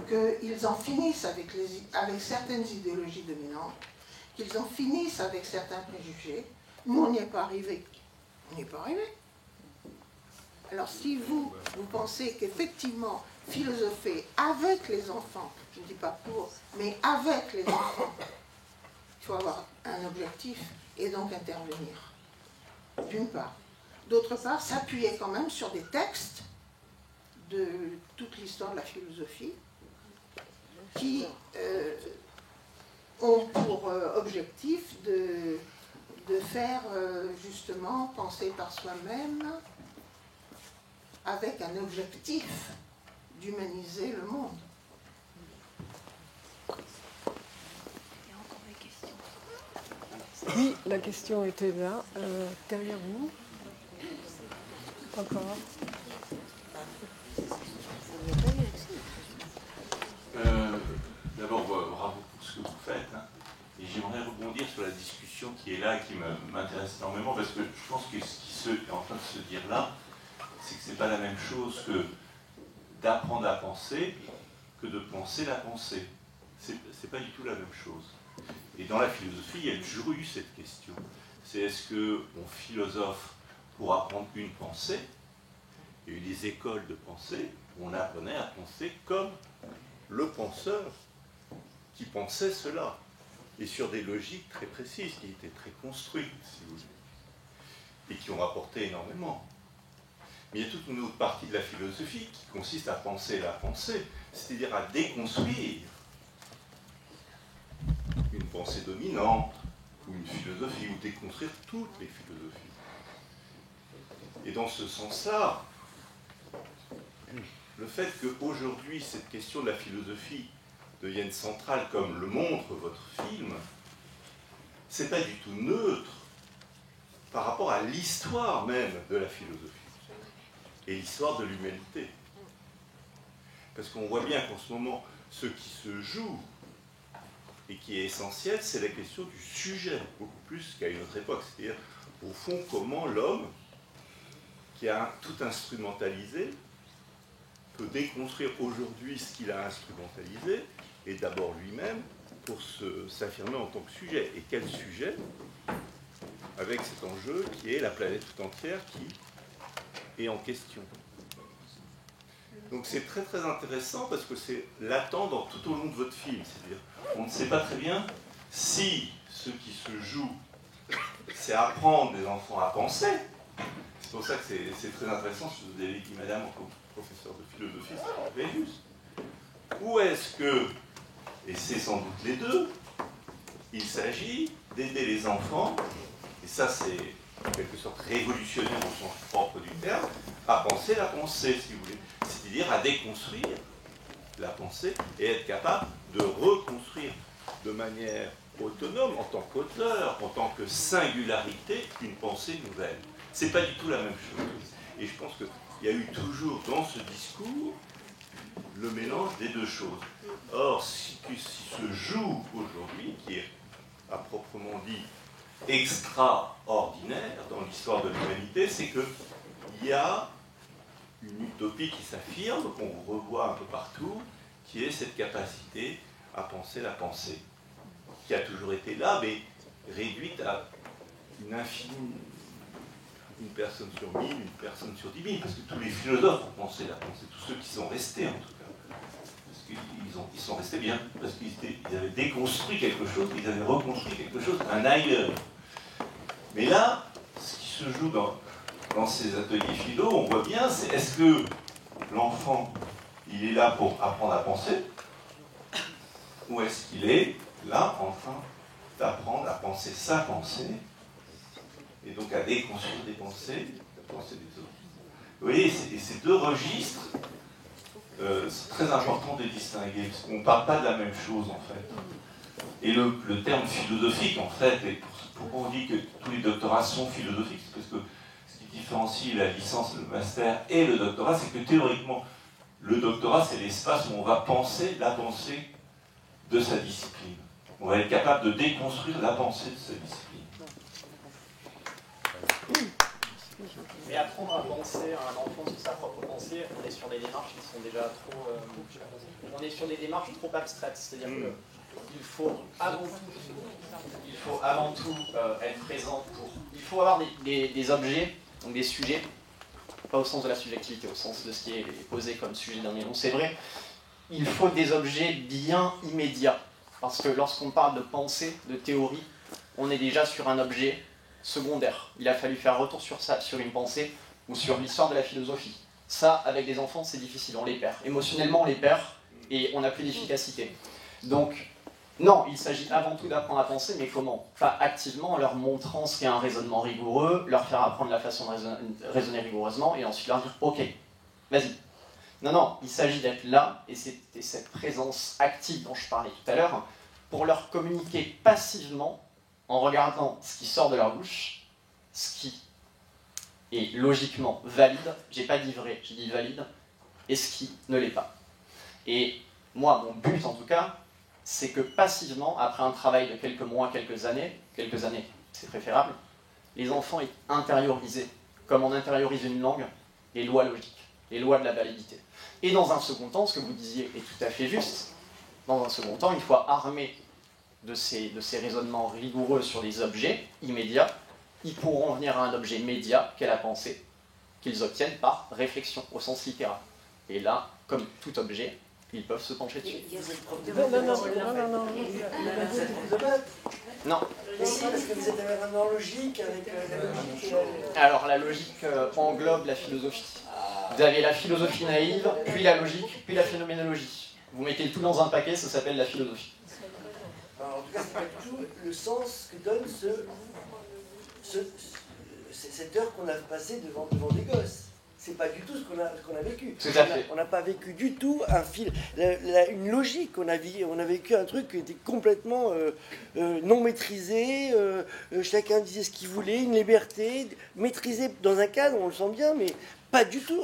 qu'ils en finissent avec certaines idéologies dominantes, qu'ils en finissent avec certains préjugés. Nous, on n'y est pas arrivé. On n'y est pas arrivé. Alors, si vous pensez qu'effectivement, philosopher avec les enfants, je ne dis pas pour, mais avec les enfants, Il faut avoir un objectif et donc intervenir, d'une part. D'autre part, s'appuyer quand même sur des textes de toute l'histoire de la philosophie qui ont pour objectif de faire justement penser par soi-même avec un objectif d'humaniser le monde. Oui, la question était là, derrière vous. Encore. D'abord, bravo pour ce que vous faites. Hein. Et j'aimerais rebondir sur la discussion qui est là et qui m'intéresse énormément, parce que je pense que ce qui est en train de se dire là, c'est que ce n'est pas la même chose que d'apprendre à penser que de penser la pensée. C'est pas du tout la même chose. Et dans la philosophie, il y a toujours eu cette question. C'est est-ce qu'on philosophe pour apprendre une pensée? Il y a eu des écoles de pensée où on apprenait à penser comme le penseur qui pensait cela, et sur des logiques très précises, qui étaient très construites, si vous voulez, et qui ont rapporté énormément. Mais il y a toute une autre partie de la philosophie qui consiste à penser la pensée, c'est-à-dire à déconstruire une pensée dominante, ou une philosophie, ou déconstruire toutes les philosophies. Et dans ce sens-là, le fait qu'aujourd'hui, cette question de la philosophie devienne centrale, comme le montre votre film, c'est pas du tout neutre par rapport à l'histoire même de la philosophie et l'histoire de l'humanité. Parce qu'on voit bien qu'en ce moment, ce qui se joue et qui est essentiel, c'est la question du sujet, beaucoup plus qu'à une autre époque. C'est-à-dire, au fond, comment l'homme, qui a tout instrumentalisé, peut déconstruire aujourd'hui ce qu'il a instrumentalisé, et d'abord lui-même, pour s'affirmer en tant que sujet. Et quel sujet? Avec cet enjeu qui est la planète tout entière qui est en question. Donc c'est très très intéressant parce que c'est latent tout au long de votre film. C'est-à-dire, on ne sait pas très bien si ce qui se joue, c'est apprendre les enfants à penser. C'est pour ça que c'est très intéressant ce que vous avez dit, madame, en tant que professeur de philosophie, c'est très juste. Ou est-ce que, et c'est sans doute les deux, il s'agit d'aider les enfants, et ça c'est en quelque sorte révolutionnaire au sens propre du terme, à penser la pensée, si vous voulez. C'est-à-dire à déconstruire la pensée et être capable de reconstruire de manière autonome, en tant qu'auteur, en tant que singularité, une pensée nouvelle. C'est pas du tout la même chose. Et je pense qu'il y a eu toujours dans ce discours le mélange des deux choses. Or, ce qui se joue aujourd'hui, qui est à proprement dit extraordinaire dans l'histoire de l'humanité, c'est qu'il y a une utopie qui s'affirme, qu'on revoit un peu partout, qui est cette capacité à penser la pensée, qui a toujours été là, mais réduite à une infinie, une personne sur 1000, une personne sur 10 000, parce que tous les philosophes ont pensé la pensée, tous ceux qui sont restés en tout cas, parce qu'ils sont restés bien, parce qu'ils avaient déconstruit quelque chose, ils avaient reconstruit quelque chose, un ailleurs. Mais là, ce qui se joue dans ces ateliers philo, on voit bien, c'est est-ce que l'enfant, il est là pour apprendre à penser, ou est-ce qu'il est là, en train d'apprendre à penser sa pensée, et donc à déconstruire des pensées, la pensée des autres. Vous voyez, ces deux registres, c'est très important de les distinguer, parce qu'on ne parle pas de la même chose, en fait. Et le terme philosophique, en fait, et pourquoi on dit que tous les doctorats sont philosophiques, c'est parce que ce qui différencie la licence, le master et le doctorat, c'est que théoriquement, le doctorat, c'est l'espace où on va penser la pensée de sa discipline. On va être capable de déconstruire la pensée de sa discipline. Mais apprendre à penser à un enfant sur sa propre pensée, on est sur des démarches qui sont déjà trop... on est sur des démarches trop abstraites. C'est-à-dire qu'il faut avant tout être présent pour... Il faut avoir des objets, donc des sujets, pas au sens de la subjectivité, au sens de ce qui est posé comme sujet d'un livre. C'est vrai, il faut des objets bien immédiats. Parce que lorsqu'on parle de pensée, de théorie, on est déjà sur un objet secondaire. Il a fallu faire retour sur ça, sur une pensée ou sur l'histoire de la philosophie. Ça, avec des enfants, c'est difficile, on les perd. Émotionnellement, on les perd et on n'a plus d'efficacité. Donc, non, il s'agit avant tout d'apprendre à penser, mais comment? Pas activement, en leur montrant ce qu'est un raisonnement rigoureux, leur faire apprendre la façon de raisonner rigoureusement, et ensuite leur dire « Ok, vas-y ». Non, il s'agit d'être là, et c'est cette présence active dont je parlais tout à l'heure, pour leur communiquer passivement, en regardant ce qui sort de leur bouche, ce qui est logiquement valide, j'ai pas dit vrai, j'ai dit valide, et ce qui ne l'est pas. Et moi, mon but en tout cas, c'est que passivement, après un travail de quelques mois, quelques années, c'est préférable, les enfants aient intériorisé, comme on intériorise une langue, les lois logiques, les lois de la validité. Et dans un second temps, ce que vous disiez est tout à fait juste, dans un second temps, une fois armés de ces raisonnements rigoureux sur les objets immédiats, ils pourront venir à un objet médiat qu'est la pensée, qu'ils obtiennent par réflexion, au sens littéral. Et là, comme tout objet, ils peuvent se pencher dessus. Non. Si, parce que vous êtes vraiment logique avec la logique. Alors la logique englobe la philosophie. Vous avez la philosophie naïve, puis la logique, puis la phénoménologie. Vous mettez tout dans un paquet, ça s'appelle la philosophie. Alors, en tout cas, c'est pas du tout le sens que donne cette heure qu'on a passée devant des gosses. C'est pas du tout ce qu'on a vécu. Tout à fait. On n'a pas vécu du tout un fil, une logique. On a vécu un truc qui était complètement non maîtrisé. Chacun disait ce qu'il voulait, une liberté maîtrisée dans un cadre, on le sent bien, mais pas du tout.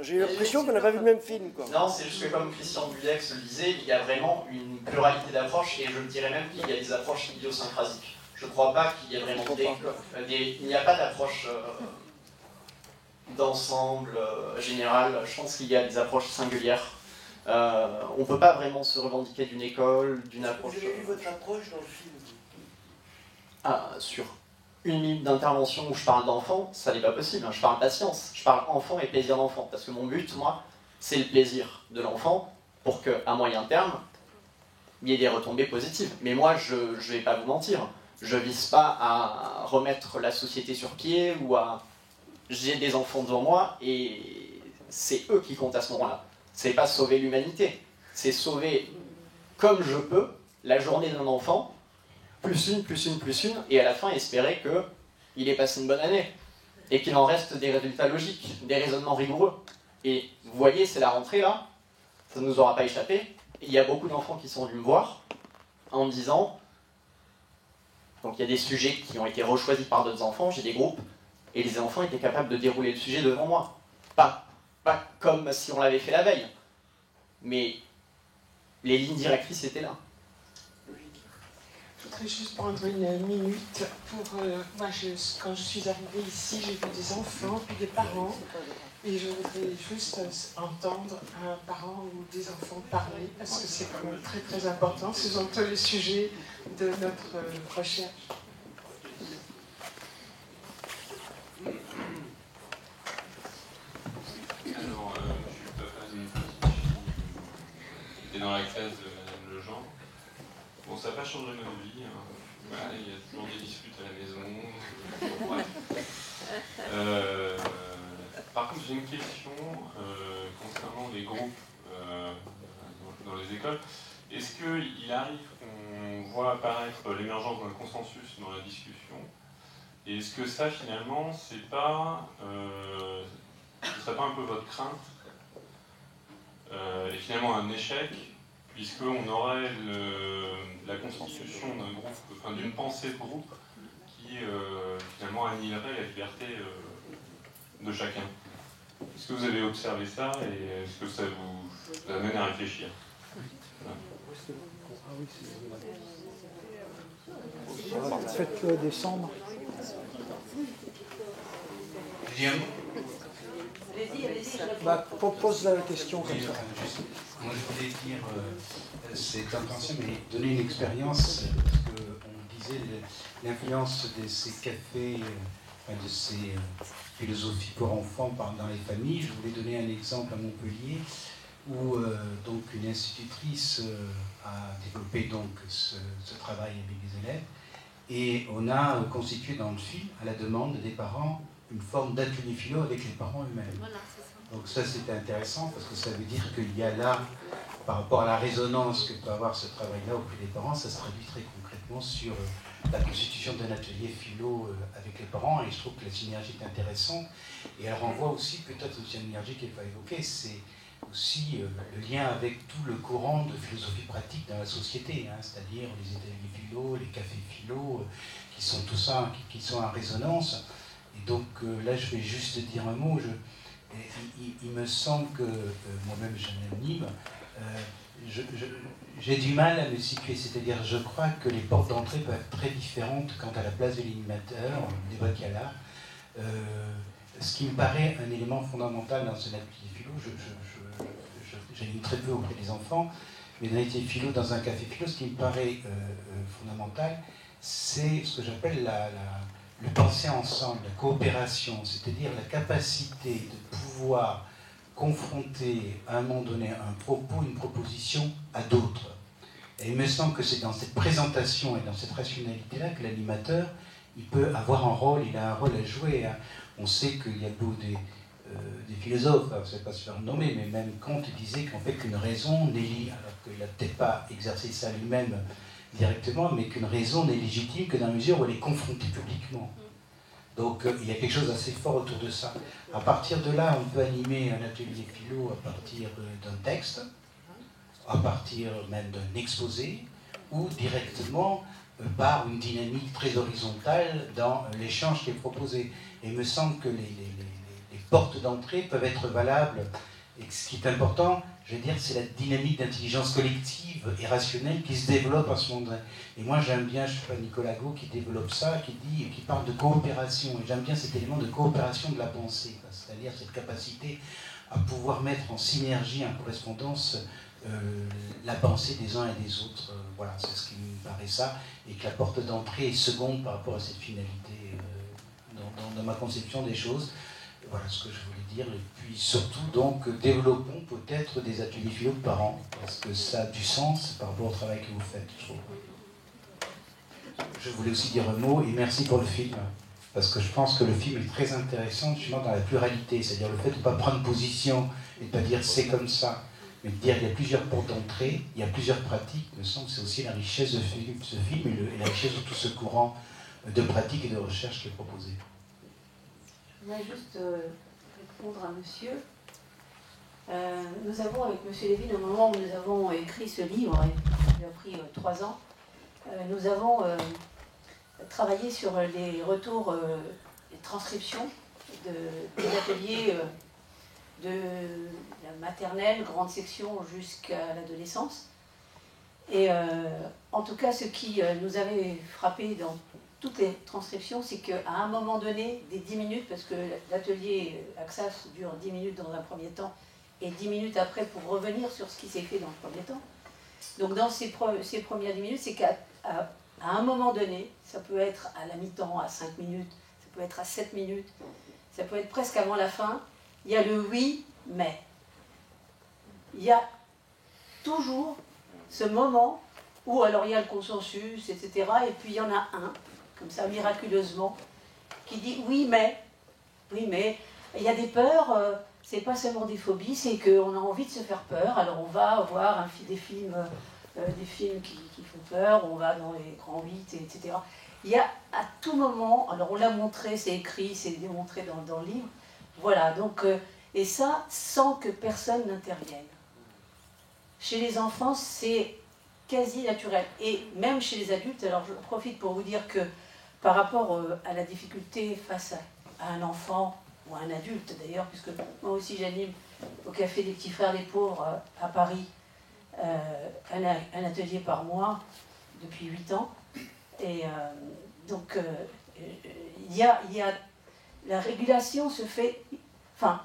J'ai l'impression qu'on n'a pas vu le même film, quoi. Non, c'est juste que comme Christian Budex le disait, il y a vraiment une pluralité d'approches, et je ne dirais même qu'il y a des approches idiosyncrasiques. Je ne crois pas qu'il y ait vraiment il n'y a pas d'approche d'ensemble général. Je pense qu'il y a des approches singulières. On ne peut pas vraiment se revendiquer d'une école, d'une approche... Vous avez vu votre approche dans le film? Sur une minute d'intervention où je parle d'enfant, ça n'est pas possible. Je parle patience, je parle enfant et plaisir d'enfant. Parce que mon but, moi, c'est le plaisir de l'enfant pour qu'à moyen terme, il y ait des retombées positives. Mais moi, je ne vais pas vous mentir. Je ne vise pas à remettre la société sur pied ou à... J'ai des enfants devant moi et c'est eux qui comptent à ce moment-là. C'est pas sauver l'humanité, c'est sauver comme je peux la journée d'un enfant, plus une, et à la fin espérer qu'il ait passé une bonne année et qu'il en reste des résultats logiques, des raisonnements rigoureux. Et vous voyez, c'est la rentrée là, ça ne nous aura pas échappé. Il y a beaucoup d'enfants qui sont venus me voir en me disant, donc il y a des sujets qui ont été rechoisis par d'autres enfants, j'ai des groupes, et les enfants étaient capables de dérouler le sujet devant moi. Pas comme si on l'avait fait la veille, mais les lignes directrices étaient là. Je voudrais juste prendre une minute pour... moi, quand je suis arrivée ici, j'ai vu des enfants, puis des parents, et je voudrais juste entendre un parent ou des enfants parler, parce que c'est quand même très très important. Ce sont tous les sujets de notre recherche. Alors, je suis j'étais dans la classe de Madame Lejean. Bon, ça n'a pas changé notre vie. Hein. Voilà, il y a toujours des disputes à la maison. Bref. Par contre, j'ai une question concernant les groupes dans les écoles. Est-ce qu'il arrive qu'on voit apparaître l'émergence d'un consensus dans la discussion? Et est-ce que ça, finalement, ce serait pas un peu votre crainte et finalement un échec, puisqu'on aurait la constitution d'un groupe, enfin d'une pensée de groupe qui finalement annihilerait la liberté de chacun? Est-ce que vous avez observé ça et est-ce que ça vous amène à réfléchir? Faites-le descendre. Pose la question comme ça. Moi je voulais dire, c'est intention, mais donner une expérience, parce qu'on disait l'influence de ces cafés, de ces philosophies pour enfants dans les familles. Je voulais donner un exemple à Montpellier. où donc une institutrice a développé donc ce travail avec les élèves, et on a constitué dans le film, à la demande des parents, une forme d'atelier philo avec les parents eux-mêmes. Voilà, c'est ça. Donc ça c'était intéressant parce que ça veut dire qu'il y a là, par rapport à la résonance que peut avoir ce travail-là auprès des parents, ça se traduit très concrètement sur la constitution d'un atelier philo avec les parents, et je trouve que la synergie est intéressante, et elle renvoie aussi peut-être une synergie qu'elle va évoquer, c'est aussi le lien avec tout le courant de philosophie pratique dans la société, hein, c'est-à-dire les ateliers philo, les cafés philo, qui sont tout ça, qui sont en résonance. Et donc là je vais juste dire un mot, il me semble que moi-même j'anime, j'ai du mal à me situer, c'est-à-dire je crois que les portes d'entrée peuvent être très différentes quant à la place de l'animateur, le débat qu'il y a là. Ce qui me paraît un élément fondamental dans un atelier philo, j'anime très peu auprès des enfants, mais dans un atelier philo, dans un café philo, ce qui me paraît fondamental, c'est ce que j'appelle le penser ensemble, la coopération, c'est-à-dire la capacité de pouvoir confronter à un moment donné un propos, une proposition à d'autres. Et il me semble que c'est dans cette présentation et dans cette rationalité-là que l'animateur, il peut avoir un rôle, il a un rôle à jouer. Hein. On sait qu'il y a beaucoup des philosophes, je ne sais pas se faire nommer, mais même Kant disait qu'en fait qu'une raison n'est, alors qu'il n'a peut-être pas exercé ça lui-même directement, mais qu'une raison n'est légitime que dans la mesure où elle est confrontée publiquement. Donc il y a quelque chose d'assez fort autour de ça. À partir de là, on peut animer un atelier philo à partir d'un texte, à partir même d'un exposé, ou directement par une dynamique très horizontale dans l'échange qui est proposé. Et il me semble que les portes d'entrée peuvent être valables. Et ce qui est important, je veux dire, c'est la dynamique d'intelligence collective et rationnelle qui se développe à ce moment-là. Et moi, j'aime bien, je ne sais pas, Nicolas Gau qui développe ça, qui parle de coopération. Et j'aime bien cet élément de coopération de la pensée, c'est-à-dire cette capacité à pouvoir mettre en synergie, en correspondance, la pensée des uns et des autres. Voilà, c'est ce qui me paraît ça. Et que la porte d'entrée est seconde par rapport à cette finalité dans ma conception des choses. Voilà ce que je voulais dire. Et puis surtout, donc, développons peut-être des ateliers philo par an, parce que ça a du sens par rapport au travail que vous faites, je trouve. Je voulais aussi dire un mot, et merci pour le film, parce que je pense que le film est très intéressant, justement, dans la pluralité, c'est-à-dire le fait de ne pas prendre position et de ne pas dire c'est comme ça, mais de dire qu'il y a plusieurs portes d'entrée, il y a plusieurs pratiques. Il me semble que c'est aussi la richesse de ce film et la richesse de tout ce courant de pratique et de recherche qui est proposé. Je voudrais juste répondre à monsieur. Nous avons, avec monsieur Lévy, au moment où nous avons écrit ce livre, il a pris 3 ans, nous avons travaillé sur les retours, les transcriptions des ateliers de la maternelle, grande section, jusqu'à l'adolescence. Et en tout cas, ce qui nous avait frappé dans toutes les transcriptions, c'est qu'à un moment donné, des 10 minutes, parce que l'atelier AXAS dure 10 minutes dans un premier temps, et 10 minutes après pour revenir sur ce qui s'est fait dans le premier temps. Donc dans ces premières 10 minutes, c'est qu'à un moment donné, ça peut être à la mi-temps, à 5 minutes, ça peut être à 7 minutes, ça peut être presque avant la fin, il y a le oui, mais. Il y a toujours ce moment où alors il y a le consensus, etc. Et puis il y en a un, comme ça, miraculeusement, qui dit oui, mais il y a des peurs, c'est pas seulement des phobies, c'est qu'on a envie de se faire peur, alors on va voir des films qui font peur, on va dans les grands 8, etc. Il y a à tout moment, alors on l'a montré, c'est écrit, c'est démontré dans le livre, voilà, donc, et ça sans que personne n'intervienne. Chez les enfants, c'est quasi naturel, et même chez les adultes, alors je profite pour vous dire que par rapport à la difficulté face à un enfant, ou à un adulte d'ailleurs, puisque moi aussi j'anime au Café des Petits Frères des Pauvres à Paris, un atelier par mois depuis 8 ans. Et donc, il y a la régulation se fait... Enfin,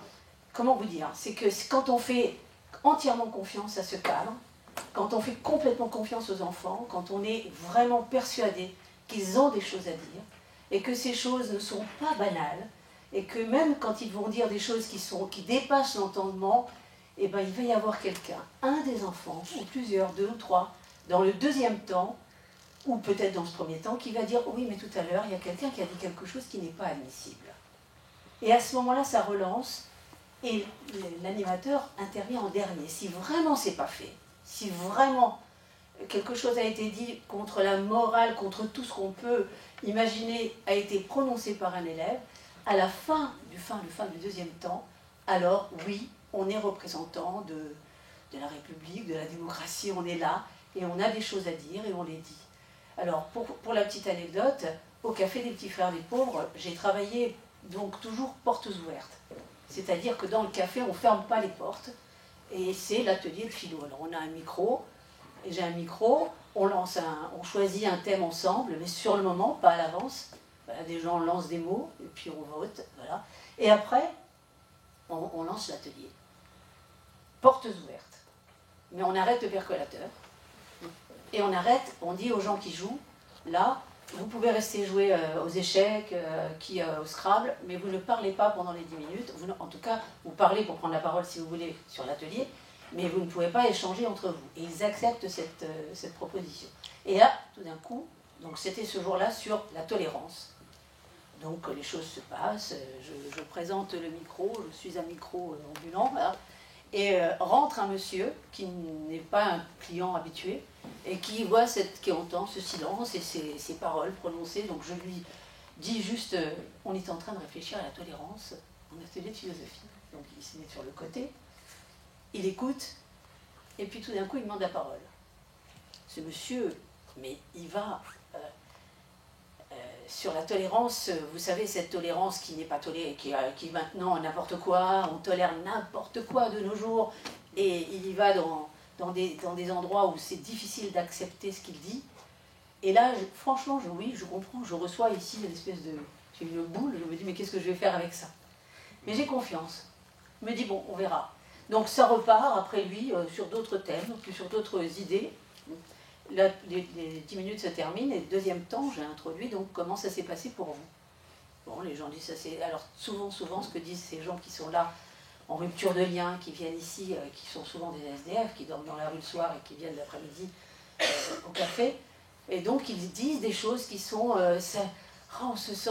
comment vous dire? C'est que quand on fait entièrement confiance à ce cadre, quand on fait complètement confiance aux enfants, quand on est vraiment persuadé qu'ils ont des choses à dire, et que ces choses ne sont pas banales, et que même quand ils vont dire des choses qui dépassent l'entendement, eh ben, il va y avoir quelqu'un, un des enfants, ou plusieurs, 2 ou 3, dans le deuxième temps, ou peut-être dans ce premier temps, qui va dire « oui, mais tout à l'heure, il y a quelqu'un qui a dit quelque chose qui n'est pas admissible ». Et à ce moment-là, ça relance, et l'animateur intervient en dernier. Si vraiment c'est pas fait, si vraiment quelque chose a été dit contre la morale, contre tout ce qu'on peut imaginer, a été prononcé par un élève, à la fin du deuxième temps, alors oui, on est représentant de la République, de la démocratie, on est là, et on a des choses à dire, et on les dit. Alors, pour la petite anecdote, au Café des Petits Frères des Pauvres, j'ai travaillé donc toujours portes ouvertes. C'est-à-dire que dans le café, on ne ferme pas les portes, et c'est l'atelier de philo. Alors, on a un micro, et j'ai un micro, on choisit un thème ensemble, mais sur le moment, pas à l'avance. Voilà, des gens lancent des mots, et puis on vote, voilà. Et après, on lance l'atelier. Portes ouvertes. Mais on arrête le percolateur. Et on dit aux gens qui jouent, là, vous pouvez rester jouer aux échecs, au Scrabble, mais vous ne parlez pas pendant les 10 minutes. En tout cas, vous parlez pour prendre la parole si vous voulez sur l'atelier, mais vous ne pouvez pas échanger entre vous. Et ils acceptent cette proposition. Et là, tout d'un coup, donc c'était ce jour-là sur la tolérance. Donc les choses se passent, je présente le micro, je suis un micro ambulant, voilà. Et rentre un monsieur qui n'est pas un client habitué et qui entend ce silence et ces paroles prononcées. Donc je lui dis juste, on est en train de réfléchir à la tolérance en atelier de philosophie. Donc il se met sur le côté, il écoute, et puis tout d'un coup il demande la parole. Ce monsieur, mais il va sur la tolérance, vous savez, cette tolérance qui n'est pas tolérée, qui est maintenant n'importe quoi, on tolère n'importe quoi de nos jours, et il y va dans des endroits où c'est difficile d'accepter ce qu'il dit. Et là, franchement, oui, je comprends, je reçois ici une espèce de... J'ai une boule, je me dis, mais qu'est-ce que je vais faire avec ça? Mais j'ai confiance. Je me dis, bon, on verra. Donc ça repart après lui sur d'autres thèmes, puis sur d'autres idées. Là, les 10 minutes se terminent, et le deuxième temps, j'ai introduit, donc comment ça s'est passé pour vous? Bon, les gens disent ça, c'est... Alors souvent, ce que disent ces gens qui sont là, en rupture de lien, qui viennent ici, qui sont souvent des SDF, qui dorment dans la rue le soir et qui viennent l'après-midi au café, et donc ils disent des choses qui sont... on se sent...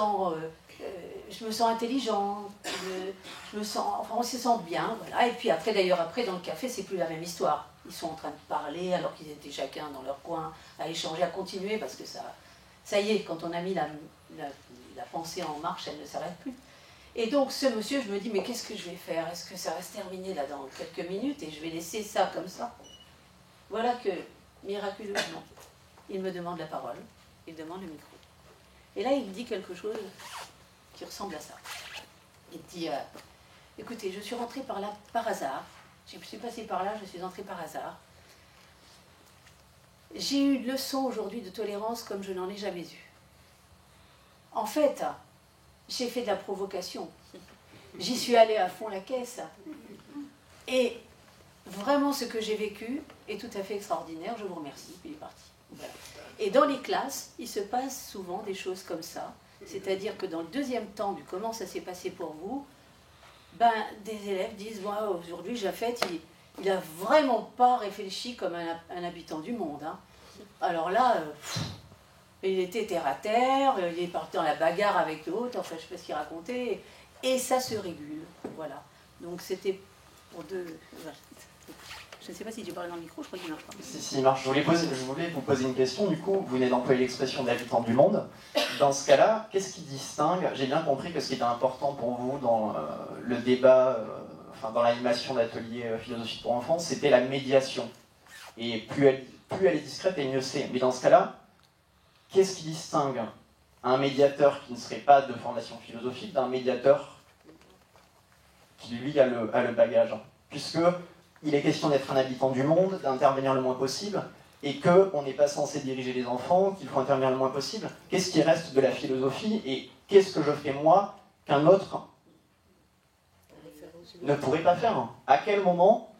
je me sens intelligente, on se sent bien, voilà. Et puis après, d'ailleurs, dans le café, c'est plus la même histoire. Ils sont en train de parler, alors qu'ils étaient chacun dans leur coin, à échanger, à continuer, parce que ça y est, quand on a mis la pensée en marche, elle ne s'arrête plus. Et donc, ce monsieur, je me dis, mais qu'est-ce que je vais faire? Est-ce que ça va se terminer là dans quelques minutes, et je vais laisser ça comme ça? Voilà que, miraculeusement, il me demande la parole, il demande le micro. Et là, il dit quelque chose qui ressemble à ça. Il dit, écoutez, je suis rentrée par là par hasard. Je suis passée par là, je suis entrée par hasard. J'ai eu une leçon aujourd'hui de tolérance comme je n'en ai jamais eu. En fait, j'ai fait de la provocation. J'y suis allée à fond la caisse. Et vraiment, ce que j'ai vécu est tout à fait extraordinaire. Je vous remercie. Puis il est parti. Voilà. Et dans les classes, il se passe souvent des choses comme ça. C'est-à-dire que dans le deuxième temps du comment ça s'est passé pour vous, des élèves disent, aujourd'hui, Jaffet, il n'a vraiment pas réfléchi comme un habitant du monde. Hein. Alors là, il était terre à terre, il est parti dans la bagarre avec l'autre, enfin, je ne sais pas ce qu'il racontait, et ça se régule. Voilà. Donc c'était pour deux... Je ne sais pas si tu parles dans le micro, je crois qu'il ne marche pas. Si, il marche. Je voulais vous poser une question. Du coup, vous venez d'employer l'expression d'habitant du monde. Dans ce cas-là, qu'est-ce qui distingue? J'ai bien compris que ce qui était important pour vous dans le débat, dans l'animation d'ateliers philosophiques pour enfants, c'était la médiation. Et plus elle est discrète, et mieux c'est. Mais dans ce cas-là, qu'est-ce qui distingue un médiateur qui ne serait pas de formation philosophique d'un médiateur qui, lui, a le bagage? Puisque il est question d'être un habitant du monde, d'intervenir le moins possible, et qu'on n'est pas censé diriger les enfants, qu'il faut intervenir le moins possible. Qu'est-ce qui reste de la philosophie, et qu'est-ce que je fais moi qu'un autre ne pourrait pas faire? À quel moment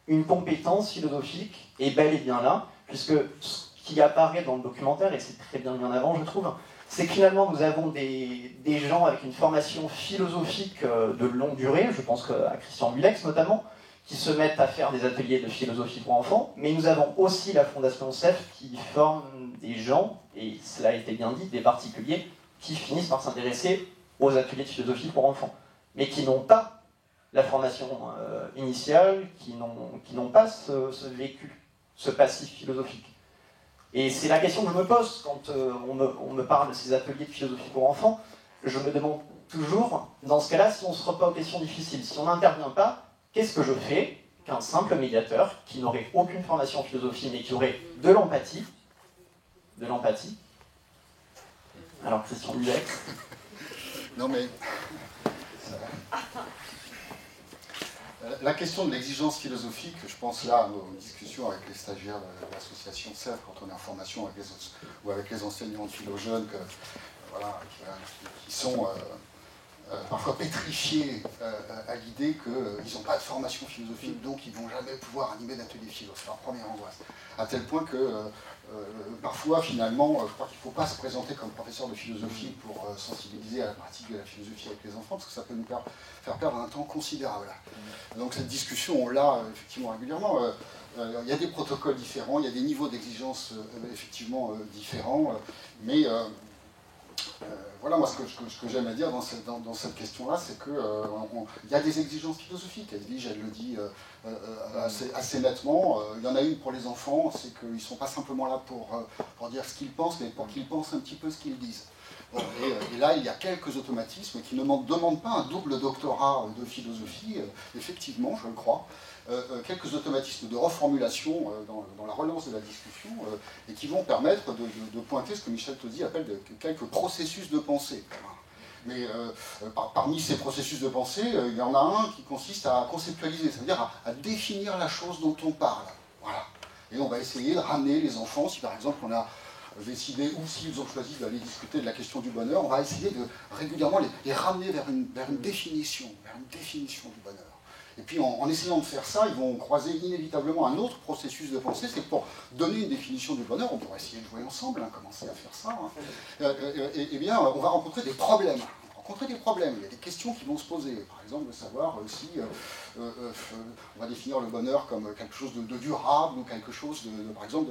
une compétence philosophique est bel et bien là, puisque ce qui apparaît dans le documentaire, et c'est très bien mis en avant, je trouve, c'est que finalement nous avons des gens avec une formation philosophique de longue durée, je pense à Christian Bulex notamment, qui se mettent à faire des ateliers de philosophie pour enfants, mais nous avons aussi la Fondation CEF qui forme des gens, et cela a été bien dit, des particuliers qui finissent par s'intéresser aux ateliers de philosophie pour enfants, mais qui n'ont pas la formation initiale, qui n'ont pas ce vécu, ce passif philosophique. Et c'est la question que je me pose quand on me parle de ces ateliers de philosophie pour enfants. Je me demande toujours, dans ce cas-là, si on ne se remet pas aux questions difficiles, si on n'intervient pas, qu'est-ce que je fais qu'un simple médiateur qui n'aurait aucune formation en philosophie mais qui aurait de l'empathie, alors Christian Dudek. Non mais la question de l'exigence philosophique, je pense là aux discussions avec les stagiaires de l'association CEF quand on est en formation avec ou avec les enseignants de philo jeunes voilà, qui sont parfois pétrifiés à l'idée qu'ils n'ont pas de formation philosophique, donc ils ne vont jamais pouvoir animer d'ateliers philo. C'est leur première angoisse. À tel point que parfois, finalement, je crois qu'il ne faut pas se présenter comme professeur de philosophie pour sensibiliser à la pratique de la philosophie avec les enfants, parce que ça peut nous faire perdre un temps considérable. Donc cette discussion, on l'a effectivement régulièrement. Il y a des protocoles différents, il y a des niveaux d'exigence effectivement différents, mais voilà, moi, ce que j'aime à dire dans cette question-là, c'est qu'il y a des exigences philosophiques. Edwige, elle le dit assez nettement. Il y en a une pour les enfants, c'est qu'ils ne sont pas simplement là pour dire ce qu'ils pensent, mais pour qu'ils pensent un petit peu ce qu'ils disent. Bon, et là, il y a quelques automatismes qui ne demandent pas un double doctorat de philosophie, effectivement, je le crois. Quelques automatismes de reformulation dans la relance de la discussion et qui vont permettre de pointer ce que Michel Tauzy appelle quelques processus de pensée. Mais parmi ces processus de pensée, il y en a un qui consiste à conceptualiser, c'est-à-dire à définir la chose dont on parle. Voilà. Et on va essayer de ramener les enfants, si par exemple on a décidé, ou s'ils ont choisi d'aller discuter de la question du bonheur, on va essayer de régulièrement les ramener vers une définition du bonheur. Et puis en essayant de faire ça, ils vont croiser inévitablement un autre processus de pensée, c'est pour donner une définition du bonheur, on pourrait essayer de jouer ensemble, commencer à faire ça, eh bien on va rencontrer des problèmes. Il y a des questions qui vont se poser, par exemple de savoir si on va définir le bonheur comme quelque chose de durable ou quelque chose par exemple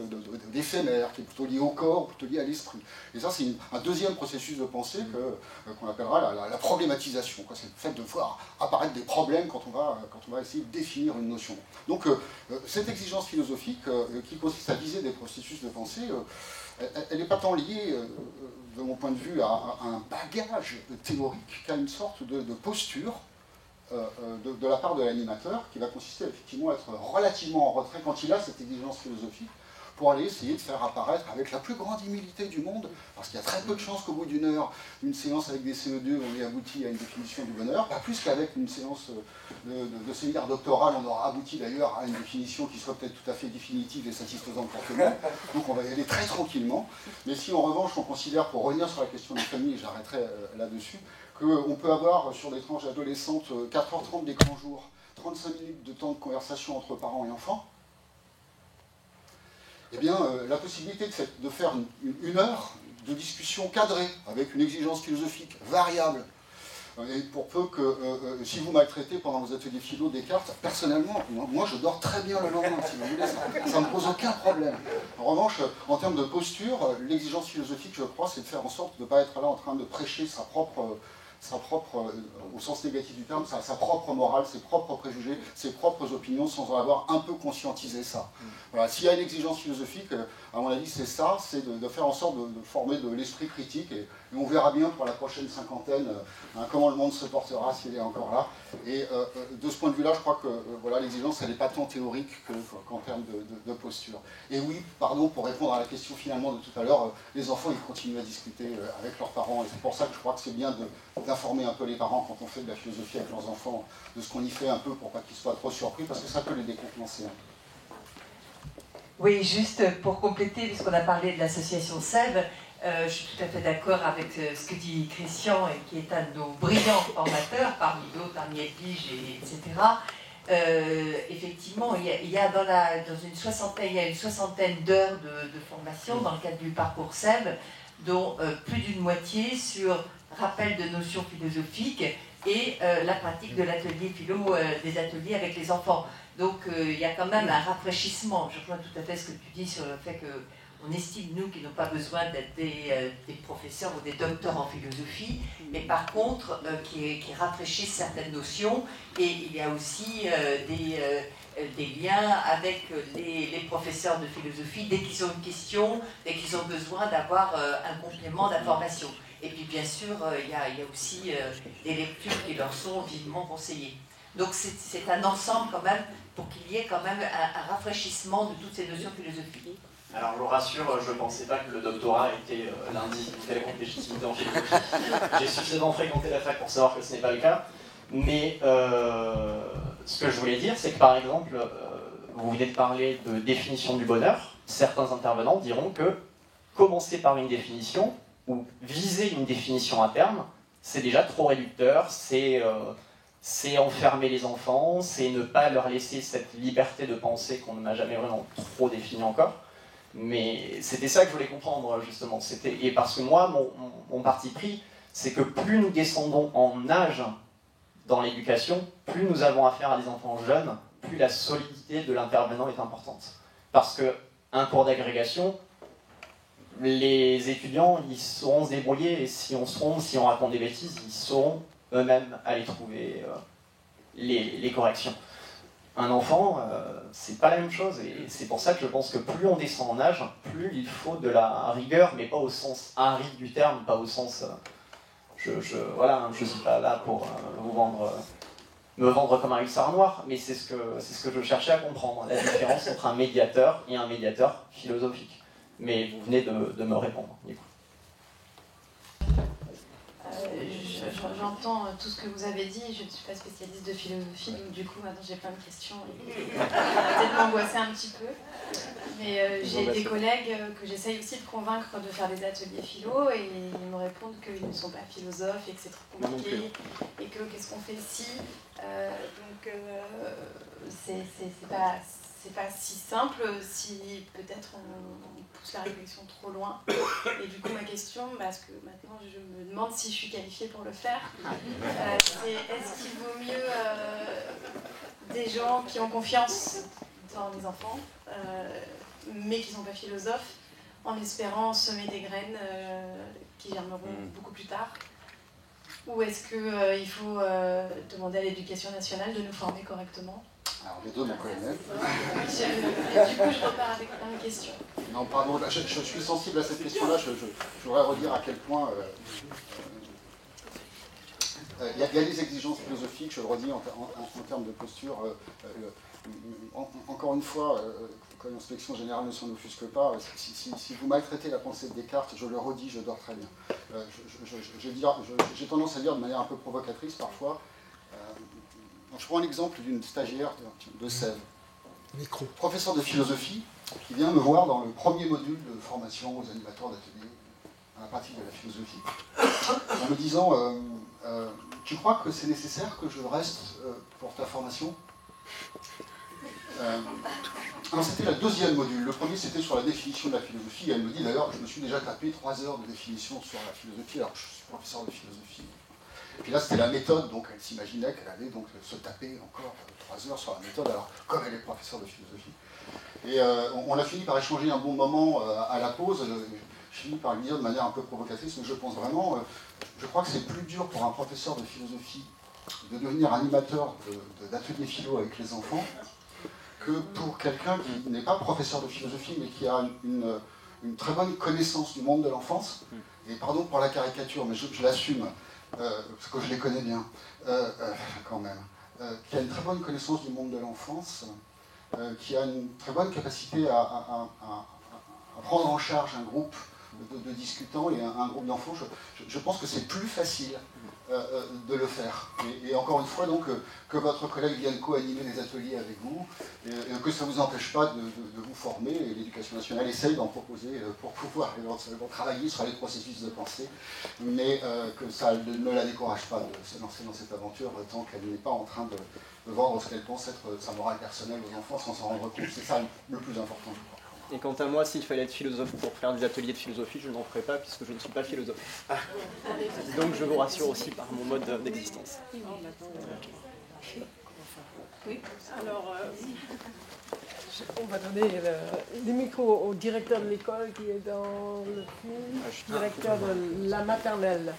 d'éphémère, qui est plutôt lié au corps, plutôt lié à l'esprit. Et ça c'est un deuxième processus de pensée qu'on appellera la problématisation. C'est le fait de voir apparaître des problèmes quand on va essayer de définir une notion. Donc cette exigence philosophique qui consiste à viser des processus de pensée, elle n'est pas tant liée, de mon point de vue, à un bagage théorique qu'à une sorte de posture de la part de l'animateur qui va consister effectivement à être relativement en retrait quand il a cette exigence philosophique pour aller essayer de faire apparaître avec la plus grande humilité du monde, parce qu'il y a très peu de chances qu'au bout d'une heure, une séance avec des CE2, on ait abouti à une définition du bonheur, pas plus qu'avec une séance de séminaire doctoral, on aura abouti d'ailleurs à une définition qui soit peut-être tout à fait définitive et satisfaisante pour tout le monde, donc on va y aller très tranquillement. Mais si en revanche on considère, pour revenir sur la question des familles, j'arrêterai là-dessus, qu'on peut avoir sur des tranches adolescentes 4h30 d'écran jour, 35 minutes de temps de conversation entre parents et enfants, eh bien, la possibilité de faire une heure de discussion cadrée, avec une exigence philosophique variable, et pour peu que, si vous maltraitez pendant vos ateliers philo Descartes, personnellement, moi je dors très bien le lendemain, si vous voulez, ça ne me pose aucun problème. En revanche, en termes de posture, l'exigence philosophique, je crois, c'est de faire en sorte de ne pas être là en train de prêcher sa propre, au sens négatif du terme, sa propre morale, ses propres préjugés, ses propres opinions, sans en avoir un peu conscientisé ça. Voilà. S'il y a une exigence philosophique, à mon avis, c'est ça, c'est de faire en sorte de former de l'esprit critique, et on verra bien pour la prochaine cinquantaine comment le monde se portera s'il est encore là. Et de ce point de vue-là, je crois que voilà, l'exigence, elle n'est pas tant théorique qu'en termes de posture. Et oui, pardon, pour répondre à la question finalement de tout à l'heure, les enfants, ils continuent à discuter avec leurs parents, et c'est pour ça que je crois que c'est bien d'informer un peu les parents quand on fait de la philosophie avec leurs enfants, de ce qu'on y fait un peu pour pas qu'ils soient trop surpris, parce que ça peut les décontenancer. Oui, juste pour compléter, puisqu'on a parlé de l'association SEV, je suis tout à fait d'accord avec ce que dit Christian, et qui est un de nos brillants formateurs, parmi d'autres, parmi Edwige, etc. Effectivement, il y a une soixantaine d'heures de formation dans le cadre du parcours SEV, dont plus d'une moitié sur rappel de notions philosophiques et la pratique de l'atelier philo, des ateliers avec les enfants. Donc il y a quand même un rafraîchissement. Je rejoins tout à fait ce que tu dis sur le fait qu'on estime, nous, qu'ils n'ont pas besoin d'être des professeurs ou des docteurs en philosophie, mais par contre qui rafraîchissent certaines notions. Et il y a aussi des liens avec les professeurs de philosophie dès qu'ils ont une question, dès qu'ils ont besoin d'avoir un complément d'information. Et puis bien sûr, il y a aussi des lectures qui leur sont vivement conseillées. Donc c'est un ensemble quand même, pour qu'il y ait quand même un rafraîchissement de toutes ces notions philosophiques. Alors je vous rassure, je ne pensais pas que le doctorat était l'indice d'une quelconque légitimité en philosophie. J'ai suffisamment fréquenté la fac pour savoir que ce n'est pas le cas. Mais ce que je voulais dire, c'est que par exemple, vous venez de parler de définition du bonheur. Certains intervenants diront que commencer par une définition, ou viser une définition à terme, c'est déjà trop réducteur, c'est enfermer les enfants, c'est ne pas leur laisser cette liberté de penser qu'on n'a jamais vraiment trop définie encore. Mais c'était ça que je voulais comprendre, justement. Et parce que moi, mon parti pris, c'est que plus nous descendons en âge dans l'éducation, plus nous avons affaire à des enfants jeunes, plus la solidité de l'intervenant est importante. Parce qu'un cours d'agrégation, les étudiants, ils sauront se débrouiller, et si on raconte des bêtises, ils sauront eux-mêmes aller trouver les corrections. Un enfant, c'est pas la même chose, et c'est pour ça que je pense que plus on descend en âge, plus il faut de la rigueur, mais pas au sens aride du terme, pas au sens... voilà, je suis pas là pour me vendre comme un hussard noir, mais c'est ce que je cherchais à comprendre, la différence entre un médiateur et un médiateur philosophique. Mais vous venez de me répondre, du coup. J'entends tout ce que vous avez dit, je ne suis pas spécialiste de philosophie, donc du coup maintenant j'ai plein de questions et peut-être m'angoisser un petit peu. Mais j'ai des collègues que j'essaye aussi de convaincre de faire des ateliers philo et ils me répondent qu'ils ne sont pas philosophes et que c'est trop compliqué et que qu'est-ce qu'on fait si. Donc c'est pas si simple si peut-être on pousse la réflexion trop loin. Et du coup, ma question, parce que maintenant je me demande si je suis qualifiée pour le faire, c'est est-ce qu'il vaut mieux des gens qui ont confiance dans les enfants, mais qui ne sont pas philosophes, en espérant semer des graines qui germeront beaucoup plus tard? Ou est-ce qu'il faut demander à l'éducation nationale de nous former correctement? Alors les deux, mon colonel. Du coup, je repars avec plein de questions. Non, pardon, je suis sensible à cette question-là. Je voudrais redire à quel point il y a des exigences philosophiques, je le redis, en termes de posture. Encore une fois, comme l'inspection générale ne s'en offusque pas, si vous maltraitez la pensée de Descartes, je le redis, je dors très bien. J'ai tendance à dire de manière un peu provocatrice parfois. Je prends un exemple d'une stagiaire de Sèvres, professeur de philosophie, qui vient me voir dans le premier module de formation aux animateurs d'ateliers à la pratique de la philosophie, en me disant tu crois que c'est nécessaire que je reste pour ta formation? Alors c'était le deuxième module. Le premier c'était sur la définition de la philosophie. Elle me dit d'ailleurs, je me suis déjà tapé 3 heures de définition sur la philosophie, alors je suis professeur de philosophie. Et puis là, c'était la méthode, donc elle s'imaginait qu'elle allait donc se taper encore 3 heures sur la méthode, alors comme elle est professeure de philosophie. Et on a fini par échanger un bon moment à la pause. Je finis par lui dire de manière un peu provocatrice, mais je pense vraiment, je crois que c'est plus dur pour un professeur de philosophie de devenir animateur d'ateliers philo avec les enfants que pour quelqu'un qui n'est pas professeur de philosophie, mais qui a une très bonne connaissance du monde de l'enfance. Et pardon pour la caricature, mais je l'assume. Parce que je les connais bien, quand même, qui a une très bonne connaissance du monde de l'enfance, qui a une très bonne capacité à prendre en charge un groupe de discutants et un groupe d'enfants. Je pense que c'est plus facile de le faire. Et encore une fois, donc, que votre collègue vienne co-animer les ateliers avec vous, et que ça ne vous empêche pas de vous former, et l'Éducation nationale essaye d'en proposer pour pouvoir éventuellement travailler sur les processus de pensée, mais que ça ne la décourage pas de se lancer dans cette aventure tant qu'elle n'est pas en train de vendre ce qu'elle pense être sa morale personnelle aux enfants sans s'en rendre compte. C'est ça le plus important, je crois. Et quant à moi, s'il fallait être philosophe pour faire des ateliers de philosophie, je n'en ferais pas puisque je ne suis pas philosophe. Donc je vous rassure aussi par mon mode d'existence. Oui, alors on va donner les micros au directeur de l'école qui est dans le film, directeur de la maternelle.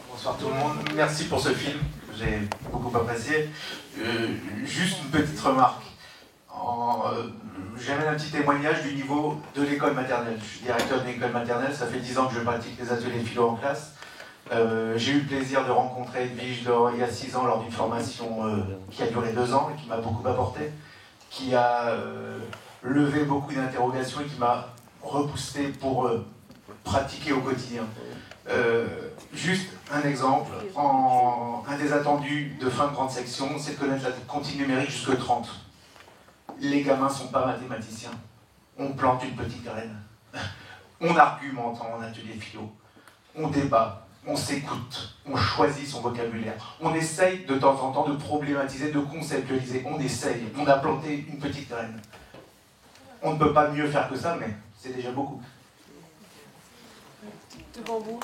Bonsoir tout le monde, merci pour ce film, j'ai beaucoup apprécié. Juste une petite remarque. J'amène un petit témoignage du niveau de l'école maternelle. Je suis directeur de l'école maternelle, ça fait 10 ans que je pratique les ateliers de philo en classe. J'ai eu le plaisir de rencontrer Edwige il y a 6 ans lors d'une formation qui a duré 2 ans et qui m'a beaucoup apporté, qui a levé beaucoup d'interrogations et qui m'a repoussé pour pratiquer au quotidien. Juste un exemple, un des attendus de fin de grande section, c'est de connaître la comptine numérique jusque 30. Les gamins ne sont pas mathématiciens. On plante une petite graine. On argumente en atelier philo. On débat, on s'écoute, on choisit son vocabulaire. On essaye de temps en temps de problématiser, de conceptualiser. On essaye. On a planté une petite graine. On ne peut pas mieux faire que ça, mais c'est déjà beaucoup. Devant vous.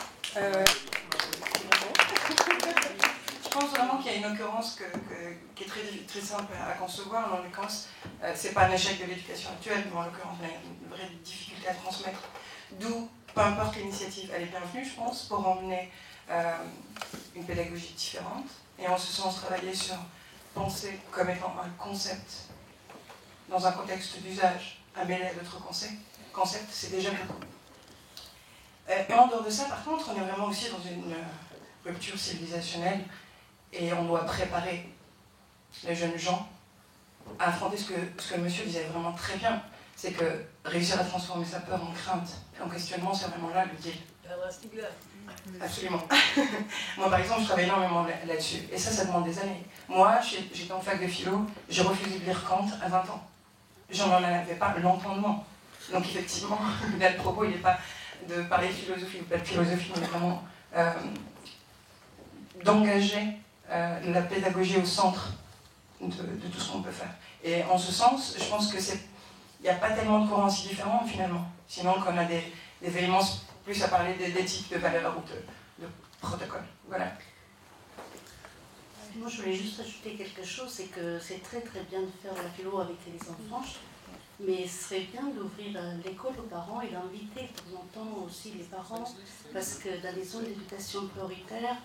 Je pense vraiment qu'il y a une occurrence qui est très simple à concevoir. En l'occurrence, c'est pas un échec de l'éducation actuelle, mais en l'occurrence, il y a une vraie difficulté à transmettre. D'où, peu importe l'initiative, elle est bienvenue, je pense, pour emmener une pédagogie différente. Et en ce sens, travailler sur penser comme étant un concept dans un contexte d'usage, à mêler à d'autres concepts, c'est déjà beaucoup. Et en dehors de ça, par contre, on est vraiment aussi dans une rupture civilisationnelle et on doit préparer les jeunes gens à affronter ce que le monsieur disait vraiment très bien, c'est que réussir à transformer sa peur en crainte et en questionnement, c'est vraiment là le deal. Absolument. Moi, par exemple, je travaille énormément là-dessus et ça demande des années. Moi, j'étais en fac de philo, j'ai refusé de lire Kant à 20 ans. J'en avais pas l'entendement. Donc effectivement, là, le propos, il n'est pas de parler de philosophie ou pas de philosophie, mais vraiment d'engager la pédagogie au centre de tout ce qu'on peut faire. Et en ce sens, je pense que il n'y a pas tellement de courants si différents finalement, sinon qu'on a des véhémences plus à parler d'éthique, de valeurs ou de protocole. Voilà. Moi, je voulais juste ajouter quelque chose, c'est que c'est très très bien de faire de la philo avec les enfants, mais ce serait bien d'ouvrir l'école aux parents et d'inviter de temps en temps aussi les parents, parce que dans les zones d'éducation prioritaire,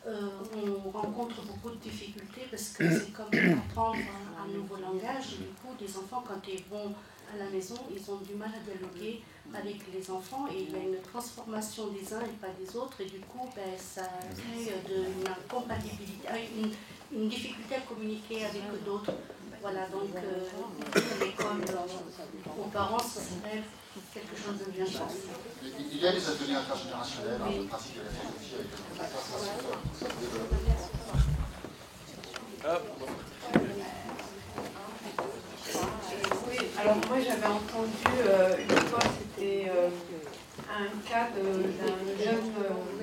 on rencontre beaucoup de difficultés parce que c'est comme apprendre un nouveau langage. Et du coup, les enfants, quand ils vont à la maison, ils ont du mal à dialoguer avec les enfants et il y a une transformation des uns et pas des autres. Et du coup, ça crée une incompatibilité, une difficulté à communiquer avec d'autres. Voilà, donc l'école aux parents, ce serait quelque chose de bien pensé. Il y a des ateliers intergénérationnels de pratique de la philosophie Oui, alors moi j'avais entendu une fois, c'était un cas d'un jeune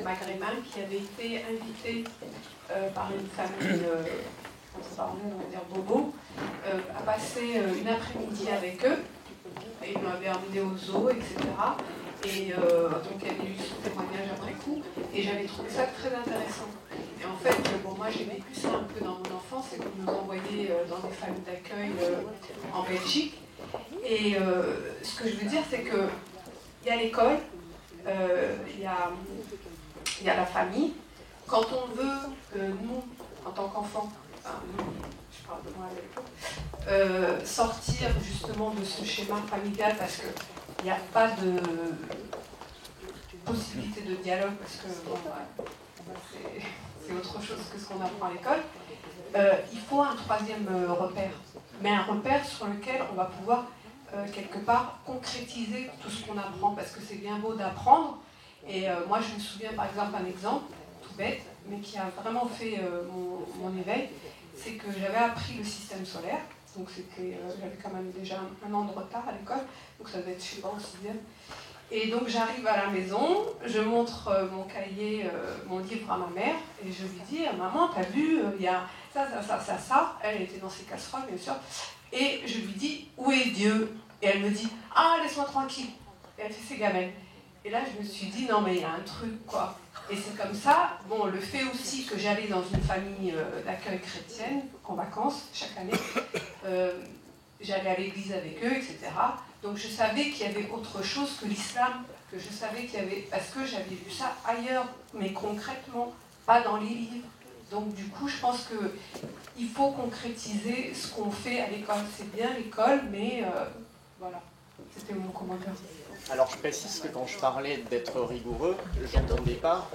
maghrébin qui avait été invité par une famille, on va dire bobo, à passer une après-midi avec eux. Et il m'avait emmené au zoo, etc. Et donc il y avait eu ce témoignage après coup. Et j'avais trouvé ça très intéressant. Et en fait, bon, moi j'ai vécu ça un peu dans mon enfance, c'est qu'on nous envoyait dans des familles d'accueil en Belgique. Et ce que je veux dire, c'est qu'il y a l'école, il y a la famille. Quand on veut, nous, en tant qu'enfants, je parle de moi avec vous, sortir justement de ce schéma familial parce qu'il n'y a pas de possibilité de dialogue, parce que bon, c'est autre chose que ce qu'on apprend à l'école, il faut un troisième repère, mais un repère sur lequel on va pouvoir quelque part concrétiser tout ce qu'on apprend, parce que c'est bien beau d'apprendre, et moi je me souviens par exemple un exemple tout bête, mais qui a vraiment fait mon éveil, c'est que j'avais appris le système solaire, donc j'avais quand même déjà un an de retard à l'école, donc ça devait être, je sais pas, en 6e. Et donc j'arrive à la maison, je montre mon cahier, mon livre à ma mère, et je lui dis, maman, t'as vu, il y a ça, elle était dans ses casseroles, bien sûr, et je lui dis, où est Dieu? Et elle me dit, ah, laisse-moi tranquille, et elle fait ses gamelles. Et là, je me suis dit, non, mais il y a un truc, quoi. Et c'est comme ça, bon, le fait aussi que j'allais dans une famille d'accueil chrétienne, en vacances, chaque année, j'allais à l'église avec eux, etc. Donc je savais qu'il y avait autre chose que l'islam, que je savais qu'il y avait... Parce que j'avais vu ça ailleurs, mais concrètement, pas dans les livres. Donc du coup, je pense qu'il faut concrétiser ce qu'on fait à l'école. C'est bien l'école, mais voilà, c'était mon commentaire. Alors je précise que quand je parlais d'être rigoureux, je n'entendais pas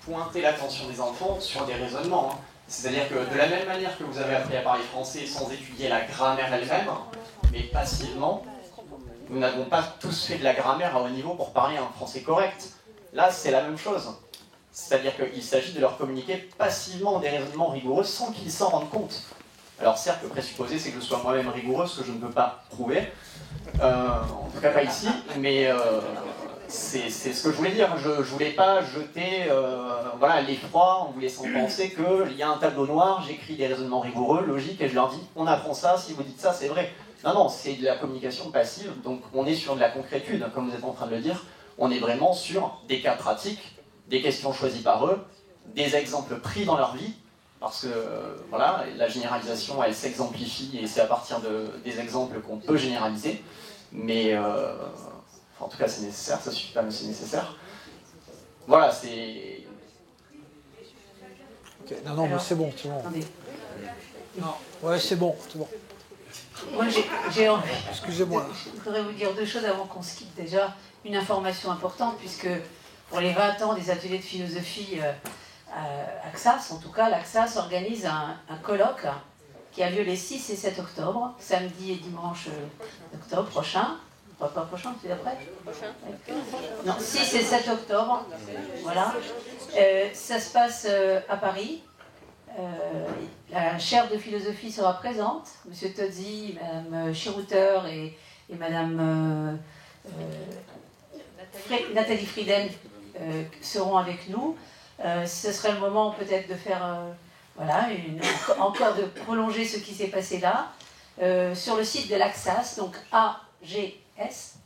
pointer l'attention des enfants sur des raisonnements. Hein. C'est-à-dire que de la même manière que vous avez appris à parler français sans étudier la grammaire elle-même, mais passivement, nous n'avons pas tous fait de la grammaire à haut niveau pour parler un français correct. Là, c'est la même chose. C'est-à-dire qu'il s'agit de leur communiquer passivement des raisonnements rigoureux sans qu'ils s'en rendent compte. Alors certes, le présupposé, c'est que je sois moi-même rigoureux, ce que je ne peux pas prouver. En tout cas pas ici, mais c'est ce que je voulais dire. Je voulais pas jeter voilà, l'effroi en vous laissant penser qu'il y a un tableau noir, j'écris des raisonnements rigoureux, logiques, et je leur dis on apprend ça, si vous dites ça, c'est vrai. Non, non, c'est de la communication passive, donc on est sur de la concrétude, comme vous êtes en train de le dire. On est vraiment sur des cas pratiques, des questions choisies par eux, des exemples pris dans leur vie, parce que voilà, la généralisation, elle s'exemplifie, et c'est à partir des exemples qu'on peut généraliser. Mais en tout cas, c'est nécessaire, ça suffit pas, mais c'est nécessaire. Voilà, c'est... Okay. Non, non, mais c'est bon, c'est bon. Attendez. Non, ouais, c'est bon, c'est bon. Moi, j'ai envie. Excusez-moi. Je voudrais vous dire deux choses avant qu'on se quitte. Déjà, une information importante, puisque pour les 20 ans des ateliers de philosophie AXAS, en tout cas, l'AXAS organise un colloque qui a lieu les 6 et 7 octobre, samedi et dimanche d'octobre prochain. Pas prochain, c'est d'après ? Prochain. Non, 6 et 7 octobre. Voilà. Ça se passe à Paris. La chaire de philosophie sera présente. Monsieur Tozzi, Madame Chirouter et Madame Nathalie Frieden seront avec nous. Ce serait le moment peut-être de faire... voilà, encore de prolonger ce qui s'est passé là, sur le site de l'AXAS, donc AGSAS.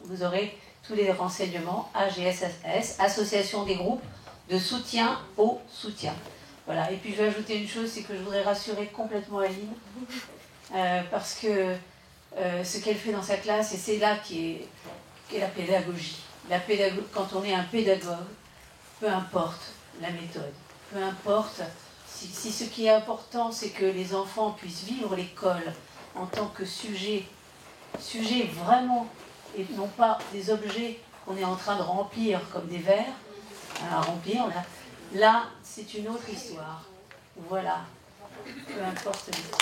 Vous aurez tous les renseignements, AGSAS, Association des groupes de soutien au soutien. Voilà, et puis je vais ajouter une chose, c'est que je voudrais rassurer complètement Aline, parce que ce qu'elle fait dans sa classe, et c'est là qu'est la pédagogie. Quand on est un pédagogue, peu importe la méthode, peu importe... Si ce qui est important, c'est que les enfants puissent vivre l'école en tant que sujet vraiment, et non pas des objets qu'on est en train de remplir comme des verres, à remplir, là, c'est une autre histoire. Voilà, peu importe l'histoire.